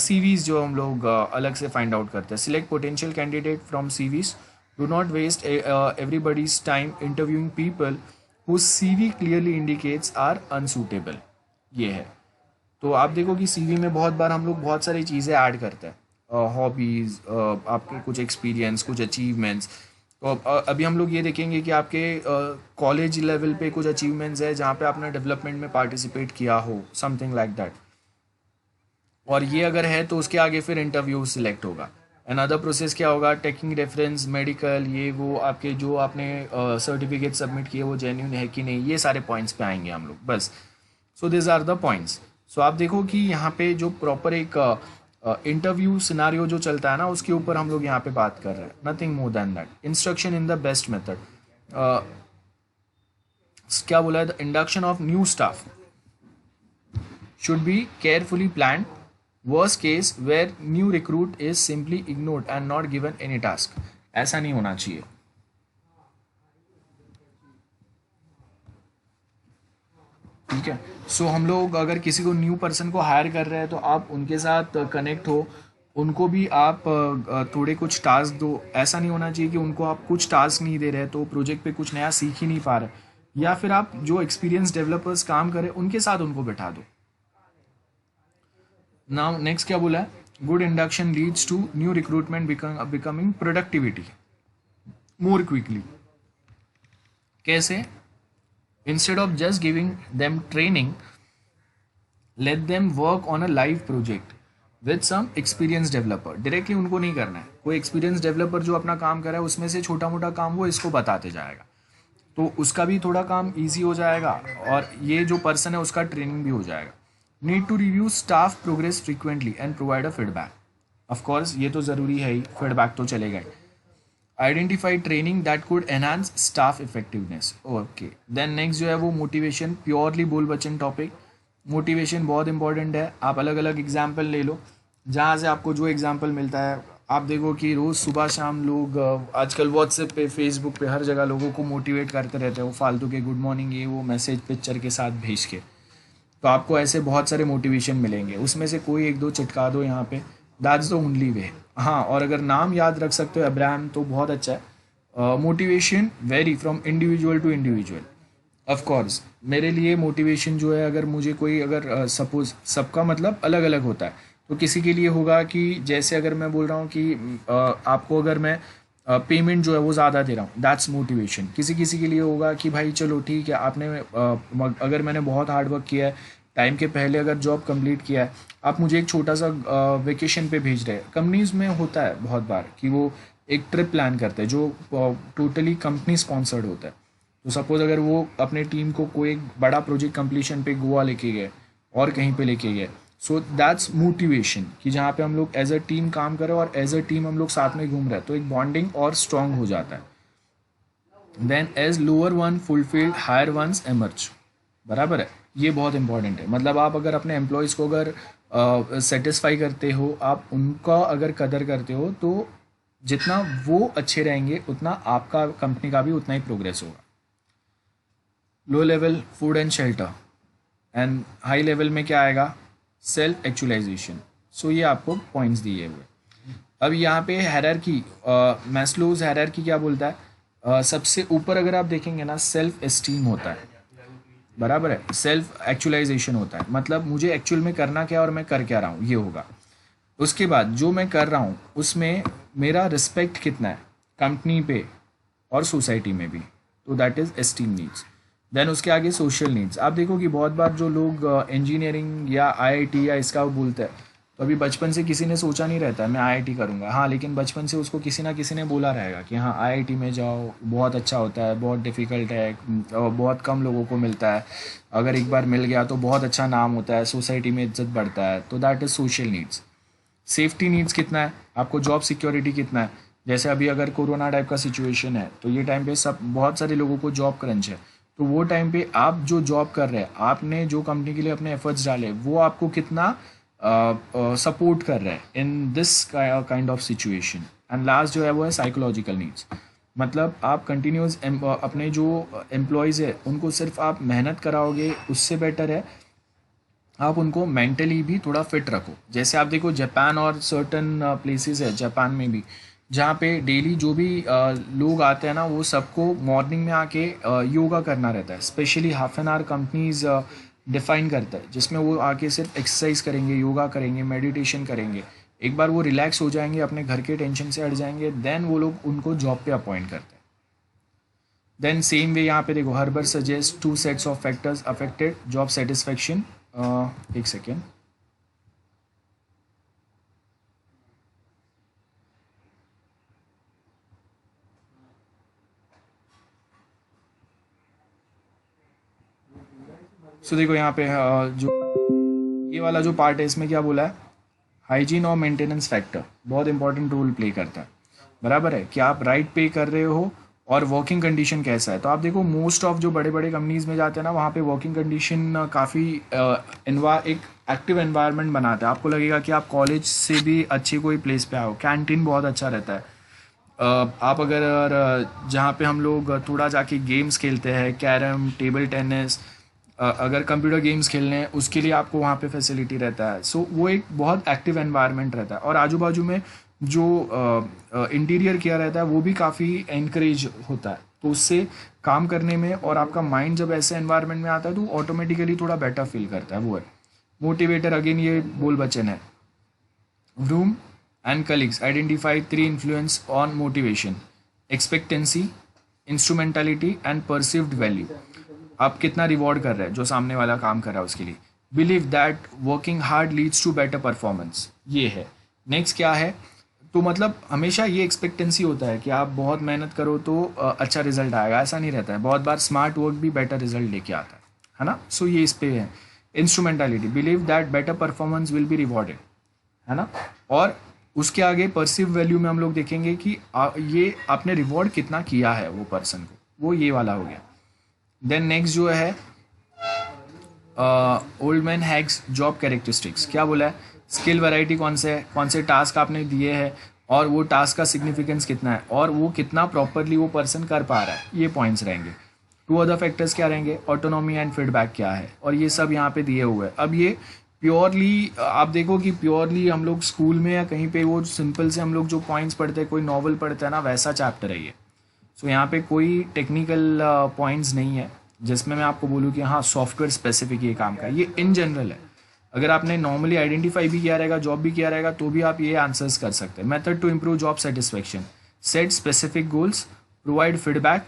CVs जो हम लोग अलग से फाइंड आउट करते हैं, select potential candidate from CVs, do not waste everybody's time interviewing people whose CV clearly indicates are unsuitable, ये है। तो आप देखो कि CV में बहुत बार हम लोग बहुत सारी चीज़ें ऐड करते हैं, हॉबीज़, आपके कुछ एक्सपीरियंस, कुछ अचीवमेंट्स। तो अभी हम लोग ये देखेंगे कि आपके कॉलेज लेवल पे कुछ अचीवमेंट्स है जहाँ पे आपने डेवलपमेंट में पार्टिसिपेट किया हो, समथिंग लाइक दैट, और ये अगर है तो उसके आगे फिर इंटरव्यू सिलेक्ट होगा। अनदर प्रोसेस क्या होगा, टेकिंग रेफरेंस, मेडिकल, ये वो आपके जो आपने सर्टिफिकेट सबमिट किए वो जेन्यून है कि नहीं, ये सारे पॉइंट्स पे आएंगे हम लोग, बस। So this are the points. So आप देखो कि यहाँ पे जो प्रॉपर एक इंटरव्यू सिनारियो जो चलता है ना उसके ऊपर हम लोग यहाँ पे बात कर रहे हैं, nothing more than that. Instruction in the best method, क्या बोला है, the induction of new staff should be carefully planned. Worst case where new recruit is simply ignored and not given any task, ऐसा नहीं होना चाहिए। ठीक है। सो हम लोग अगर किसी को न्यू पर्सन को हायर कर रहे हैं तो आप उनके साथ कनेक्ट हो, उनको भी आप थोड़े कुछ टास्क दो। ऐसा नहीं होना चाहिए कि उनको आप कुछ टास्क नहीं दे रहे तो प्रोजेक्ट पे कुछ नया सीख ही नहीं पा रहे, या फिर आप जो एक्सपीरियंस डेवलपर्स काम करें उनके साथ उनको बैठा दो। नाउ नेक्स्ट क्या बोला है, good induction leads to new recruitment becoming productivity more quickly. कैसे? Instead of just giving them training, let them work on a live project with some experience developer. Directly उनको नहीं करना है, कोई एक्सपीरियंस डेवलपर जो अपना काम कर रहा है उसमें से छोटा मोटा काम वो इसको बताते जाएगा, तो उसका भी थोड़ा काम ईजी हो जाएगा और ये जो पर्सन है उसका ट्रेनिंग भी हो जाएगा। Need to review staff progress frequently and provide a feedback. Of course ये तो ज़रूरी है ही, फीडबैक तो चलेगा ही। Identify training that could enhance staff effectiveness. Okay, then next जो है वो मोटिवेशन, प्योरली बोल बचन टॉपिक। मोटिवेशन बहुत इंपॉर्टेंट है। आप अलग अलग एग्जाम्पल ले लो, जहाँ से आपको जो एग्जाम्पल मिलता है। आप देखो कि रोज़ सुबह शाम लोग आजकल व्हाट्सएप पे, फेसबुक पे हर जगह लोगों को मोटिवेट करते रहते हैं, वो फालतू के गुड मॉर्निंग ये वो मैसेज पिक्चर के साथ भेज के। तो आपको ऐसे बहुत सारे मोटिवेशन मिलेंगे, उसमें से कोई एक दो चिटका दो यहाँ पे, दैट्स द ओनली वे। हाँ, और अगर नाम याद रख सकते हो अब्राहम तो बहुत अच्छा है। Motivation vary from individual to individual. Of course मेरे लिए मोटिवेशन जो है, अगर मुझे कोई अगर सपोज, सबका मतलब अलग अलग होता है, तो किसी के लिए होगा कि जैसे अगर मैं बोल रहा हूँ कि आपको अगर मैं पेमेंट जो है वो ज़्यादा दे रहा हूँ, दैट्स मोटिवेशन। किसी किसी के लिए होगा कि भाई चलो ठीक है, आपने अगर मैंने बहुत हार्ड वर्क किया है, टाइम के पहले अगर जॉब कंप्लीट किया है, आप मुझे एक छोटा सा वेकेशन पे भेज रहे हैं। कंपनीज़ में होता है बहुत बार कि वो एक ट्रिप प्लान करते हैं जो टोटली कंपनी स्पॉन्सर्ड होता है। तो सपोज अगर वो अपने टीम को कोई एक बड़ा प्रोजेक्ट कंप्लीशन पे गोवा लेके गए और कहीं पे लेके गए, सो दैट्स मोटिवेशन कि जहाँ पे हम लोग एज अ टीम काम करें और एज अ टीम हम लोग साथ में घूम रहे हैं, तो एक बॉन्डिंग और स्ट्रांग हो जाता है। Then as lower one fulfilled higher ones emerge. बराबर है, ये बहुत इंपॉर्टेंट है। मतलब आप अगर अपने एम्प्लॉयज़ को अगर सेटिस्फाई करते हो, आप उनका अगर कदर करते हो, तो जितना वो अच्छे रहेंगे उतना आपका कंपनी का भी उतना ही प्रोग्रेस होगा। Low level food and shelter, and high level में क्या आएगा, सेल्फ एक्चुअलाइजेशन। सो ये आपको पॉइंट्स दिए हुए। अब यहाँ पे हायरार्की, मैस्लोज हायरार्की क्या बोलता है, सबसे ऊपर अगर आप देखेंगे ना, सेल्फ एस्टीम होता है। बराबर है, सेल्फ एक्चुअलाइजेशन होता है, मतलब मुझे एक्चुअल में करना क्या और मैं कर क्या रहा हूँ ये होगा। उसके बाद जो मैं कर रहा हूँ उसमें मेरा रिस्पेक्ट कितना है कंपनी पे और सोसाइटी में भी, तो that is esteem needs. Then उसके आगे सोशल नीड्स। आप देखो कि बहुत बार जो लोग इंजीनियरिंग या आईआईटी या इसका बोलते हैं, तो अभी बचपन से किसी ने सोचा नहीं रहता मैं आईआईटी करूँगा, हाँ, लेकिन बचपन से उसको किसी ना किसी ने बोला रहेगा कि हाँ आईआईटी में जाओ, बहुत अच्छा होता है, बहुत डिफ़िकल्ट है और बहुत कम लोगों को मिलता है, अगर एक बार मिल गया तो बहुत अच्छा नाम होता है, सोसाइटी में इज्जत बढ़ता है। तो that is social needs. Safety needs कितना है, आपको जॉब सिक्योरिटी कितना है। जैसे अभी अगर कोरोना टाइप का सिचुएशन है, तो ये टाइम पे सब बहुत सारे लोगों को जॉब क्रंच है, तो वो टाइम पे आप जो जॉब कर रहे हैं, आपने जो कंपनी के लिए अपने एफर्ट्स डाले, वो आपको कितना सपोर्ट कर रहा है in this kind of situation. And last जो है वो है साइकोलॉजिकल नीड्स। मतलब आप कंटिन्यूस अपने जो एम्प्लॉयज़ है उनको सिर्फ आप मेहनत कराओगे, उससे बेटर है आप उनको मेंटली भी थोड़ा फिट रखो। जैसे आप देखो जापान और सर्टन प्लेसेस है जापान में भी, जहाँ पे डेली जो भी लोग आते हैं ना, वो सबको मॉर्निंग में आके योगा करना रहता है। Specially half an hour companies define करता है, जिसमें वो आके सिर्फ एक्सरसाइज करेंगे, योगा करेंगे, मेडिटेशन करेंगे। एक बार वो रिलैक्स हो जाएंगे, अपने घर के टेंशन से हट जाएंगे, देन वो लोग उनको जॉब पे अपॉइंट करते हैं। देन सेम वे यहाँ पे देखो, Herzberg suggest 2 sets of factors affected job satisfaction. एक सेकेंड, सो देखो यहाँ पे जो ये वाला जो पार्ट है, इसमें क्या बोला है, हाइजीन और मेंटेनेंस फैक्टर बहुत इंपॉर्टेंट रोल प्ले करता है। बराबर है कि आप राइट पे कर रहे हो और वर्किंग कंडीशन कैसा है। तो आप देखो मोस्ट ऑफ जो बड़े बड़े कंपनीज में जाते हैं ना, वहाँ पे वर्किंग कंडीशन काफ़ी एक एक्टिव एनवायरनमेंट बनाता है। आपको लगेगा कि आप कॉलेज से भी अच्छी कोई प्लेस पे आओ। कैंटीन बहुत अच्छा रहता है। आप अगर जहाँ पे हम लोग थोड़ा जाके गेम्स खेलते हैं, कैरम, टेबल टेनिस, अगर कंप्यूटर गेम्स खेलने हैं उसके लिए आपको वहाँ पे फैसिलिटी रहता है। सो वो एक बहुत एक्टिव एनवायरनमेंट रहता है, और आजू बाजू में जो इंटीरियर किया रहता है वो भी काफ़ी एनकरेज होता है, तो उससे काम करने में और आपका माइंड जब ऐसे एनवायरनमेंट में आता है तो ऑटोमेटिकली थोड़ा बेटर फील करता है। वो है मोटिवेटर, अगेन ये बोल वचन है। Room and colleagues identify 3 influence on motivation: expectancy, instrumentality and perceived value. आप कितना रिवॉर्ड कर रहे हैं जो सामने वाला काम कर रहा है उसके लिए। Believe that working hard leads to better performance, ये है। नेक्स्ट क्या है, तो मतलब हमेशा ये एक्सपेक्टेंसी होता है कि आप बहुत मेहनत करो तो अच्छा रिजल्ट आएगा, ऐसा नहीं रहता है। बहुत बार स्मार्ट वर्क भी बेटर रिजल्ट लेके आता है ना। सो ये इस पे है। Instrumentality, believe that better performance will be rewarded, है ना। और उसके आगे परसिव वैल्यू में हम लोग देखेंगे कि ये आपने रिवॉर्ड कितना किया है वो पर्सन को, वो ये वाला हो गया। देन नेक्स्ट जो है ओल्ड मैन हैग्स जॉब कैरेक्टरिस्टिक्स, क्या बोला है, स्किल वैरायटी कौन से टास्क आपने दिए हैं और वो टास्क का सिग्निफिकेंस कितना है और वो कितना प्रॉपरली वो पर्सन कर पा रहा है, ये पॉइंट्स रहेंगे। 2 अदर फैक्टर्स क्या रहेंगे, ऑटोनॉमी एंड फीडबैक क्या है, और ये सब यहाँ पे दिए हुए हैं। अब ये प्योरली आप देखो कि प्योरली हम लोग स्कूल में या कहीं पे वो सिंपल से हम लोग जो पॉइंट्स पढ़ते हैं, कोई नॉवल पढ़ते हैं ना, वैसा चैप्टर है ये। सो यहाँ पे कोई टेक्निकल पॉइंट्स नहीं है जिसमें मैं आपको बोलूँ कि हाँ सॉफ्टवेयर स्पेसिफिक ये काम का, ये इन जनरल है। अगर आपने नॉर्मली आइडेंटिफाई भी किया रहेगा, जॉब भी किया रहेगा, तो भी आप ये आंसर्स कर सकते हैं। Method to improve job satisfaction: set specific goals, provide feedback,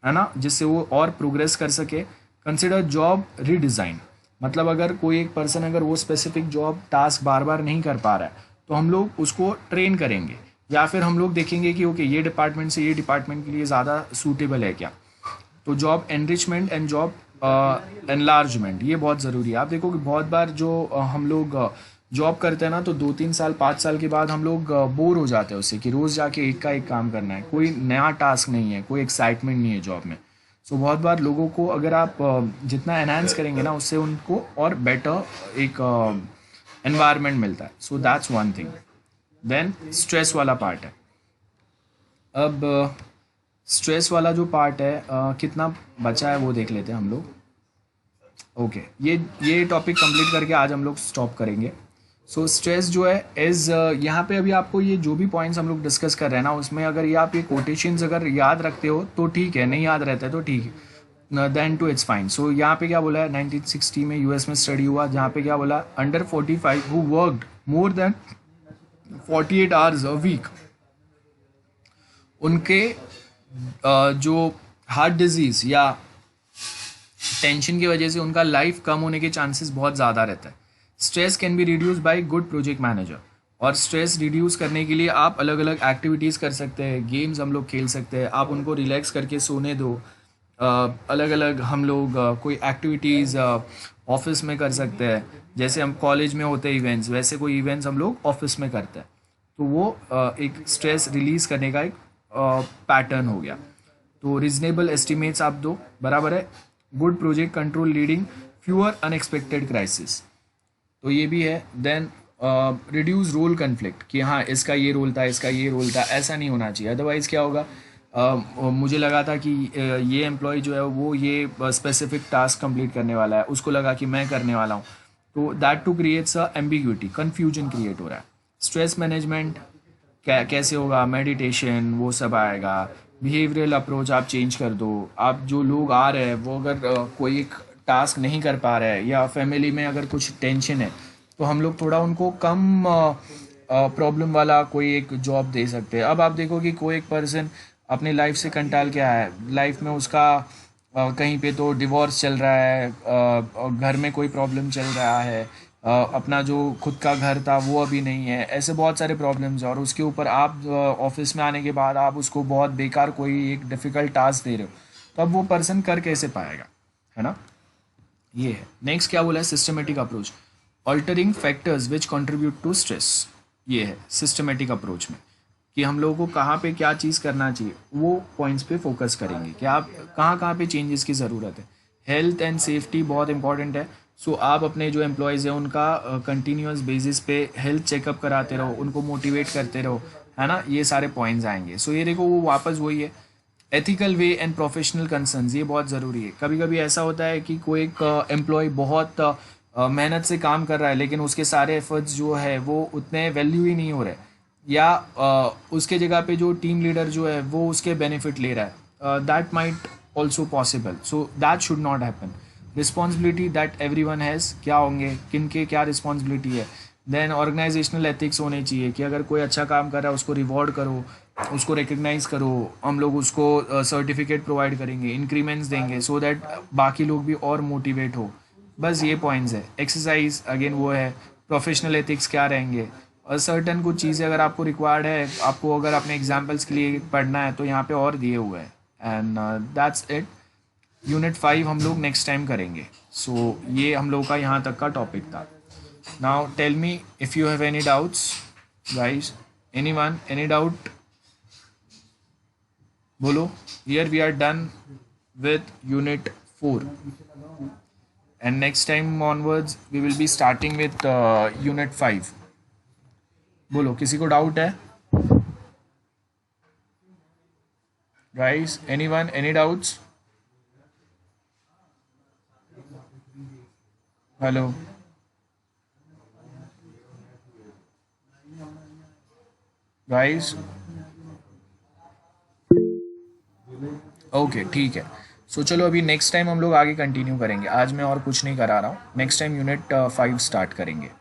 है ना, जिससे वो और प्रोग्रेस कर सके। कंसिडर जॉब रीडिज़ाइन, मतलब अगर कोई एक पर्सन अगर वो स्पेसिफिक जॉब टास्क बार बार नहीं कर पा रहा है तो हम लोग उसको ट्रेन करेंगे, या फिर हम लोग देखेंगे कि ओके ये डिपार्टमेंट से ये डिपार्टमेंट के लिए ज़्यादा सूटेबल है क्या। तो job enrichment and job enlargement, ये बहुत ज़रूरी है। आप देखो कि बहुत बार जो हम लोग जॉब करते हैं ना, तो 2-3 साल 5 साल के बाद हम लोग बोर हो जाते हैं उससे कि रोज़ जाके एक का एक काम करना है, कोई नया टास्क नहीं है, कोई एक्साइटमेंट नहीं है जॉब में। सो बहुत बार लोगों को अगर आप जितना एनहांस करेंगे ना, उससे उनको और बेटर एक एनवायरनमेंट मिलता है। So that's one thing. Then stress वाला पार्ट है। अब स्ट्रेस वाला जो पार्ट है कितना बचा है वो देख लेते हैं हम लोग। ओके, ये टॉपिक कंप्लीट करके आज हम लोग स्टॉप करेंगे। सो स्ट्रेस जो है इज़ यहाँ पे अभी आपको ये जो भी पॉइंट्स हम लोग डिस्कस कर रहे हैं ना, उसमें अगर ये आप ये कोटेशंस अगर याद रखते हो तो ठीक है, नहीं याद रहता है तो ठीक है, देन टू इट्स फाइन। सो यहाँ पे क्या बोला है, 1960 में यूएस में स्टडी हुआ जहाँ पे क्या बोला, under 45 who worked more than 48 hours a week, उनके जो हार्ट डिजीज़ या टेंशन की वजह से उनका लाइफ कम होने के चांसेस बहुत ज़्यादा रहता है। Stress can be reduce by good project manager, और स्ट्रेस रिड्यूस करने के लिए आप अलग अलग एक्टिविटीज़ कर सकते हैं, गेम्स हम लोग खेल सकते हैं, आप उनको रिलैक्स करके सोने दो। अलग अलग हम लोग कोई एक्टिविटीज़ ऑफिस में कर सकते हैं, जैसे हम कॉलेज में होते हैं इवेंट्स, वैसे कोई इवेंट्स हम लोग ऑफिस में करते हैं। तो वो एक स्ट्रेस रिलीज़ करने का एक पैटर्न हो गया। तो रीजनेबल एस्टिमेट्स आप दो, बराबर है। Good project control leading fewer unexpected crisis, तो ये भी है। देन रिड्यूस रोल कन्फ्लिक्ट, कि हाँ इसका ये रोल था, इसका ये रोल था, ऐसा नहीं होना चाहिए। अदरवाइज़ क्या होगा, मुझे लगा था कि ये एम्प्लॉय जो है वो ये स्पेसिफिक टास्क कंप्लीट करने वाला है, उसको लगा कि मैं करने वाला हूँ, तो that too creates a ambiguity, confusion create हो रहा है। स्ट्रेस मैनेजमेंट कैसे होगा, मेडिटेशन वो सब आएगा। बिहेवियरल अप्रोच आप चेंज कर दो। आप जो लोग आ रहे हैं वो अगर कोई एक टास्क नहीं कर पा रहे हैं या फैमिली में अगर कुछ टेंशन है, तो हम लोग थोड़ा उनको कम प्रॉब्लम वाला कोई एक जॉब दे सकते हैं। अब आप देखो कि कोई एक पर्सन अपनी लाइफ से कंटाल के आया है, लाइफ में उसका कहीं पे तो डिवोर्स चल रहा है, और घर में कोई प्रॉब्लम चल रहा है, अपना जो खुद का घर था वो अभी नहीं है, ऐसे बहुत सारे प्रॉब्लम्स हैं, और उसके ऊपर आप ऑफिस में आने के बाद आप उसको बहुत बेकार कोई एक डिफ़िकल्ट टास्क दे रहे हो, तो अब वो पर्सन कर कैसे पाएगा, है ना। ये है। नेक्स्ट क्या बोला है, systematic approach, altering factors which contribute to stress. ये है सिस्टमेटिक अप्रोच में कि हम लोगों को कहाँ पे क्या चीज़ करना चाहिए, वो पॉइंट्स पे फोकस करेंगे कि आप कहाँ पे चेंजेस की ज़रूरत है। हेल्थ एंड सेफ्टी बहुत इंपॉर्टेंट है। सो आप अपने जो एम्प्लॉयज़ हैं उनका कंटिन्यूस बेसिस पे हेल्थ चेकअप कराते रहो, उनको मोटिवेट करते रहो, है ना, ये सारे पॉइंट्स आएंगे। सो ये देखो वो वापस वही है, ethical way and professional concerns, ये बहुत ज़रूरी है। कभी कभी ऐसा होता है कि कोई एक एम्प्लॉय बहुत मेहनत से काम कर रहा है, लेकिन उसके सारे एफर्ट्स जो है वो उतने वैल्यू ही नहीं हो रहे, या उसके जगह पे जो टीम लीडर जो है वो उसके बेनिफिट ले रहा है। That might also possible, so that should not happen. Responsibility that every one has, क्या होंगे, किन के क्या रिस्पॉन्सिबिलिटी है। देन ऑर्गेनाइजेशनल एथिक्स होने चाहिए कि अगर कोई अच्छा काम कर रहा है उसको रिवॉर्ड करो, उसको रिकग्नाइज करो, हम लोग उसको सर्टिफिकेट प्रोवाइड करेंगे, इंक्रीमेंट्स देंगे, सो दैट बाकी लोग भी और मोटिवेट हो। बस ये पॉइंट्स है। एक्सरसाइज अगेन वो है। प्रोफेशनल एथिक्स क्या रहेंगे, और सर्टन कुछ चीज़ें अगर आपको रिक्वायर्ड है, आपको अगर अपने एग्जाम्पल्स के लिए पढ़ना है तो यहाँ पे और दिए हुए हैं। And that's it. यूनिट 5 हम लोग नेक्स्ट टाइम करेंगे। सो ये हम लोग का यहाँ तक का टॉपिक था। Now tell me if you have any doubts guys, anyone, any doubt, बोलो। Here we are done with unit 4 and next time onwards we will be starting with unit 5. बोलो, किसी को डाउट है guys? Anyone, any doubts? Hello guys? Okay ठीक है। सो चलो अभी next time हम लोग आगे कंटिन्यू करेंगे। आज मैं और कुछ नहीं करा रहा हूँ, नेक्स्ट टाइम यूनिट 5 स्टार्ट करेंगे।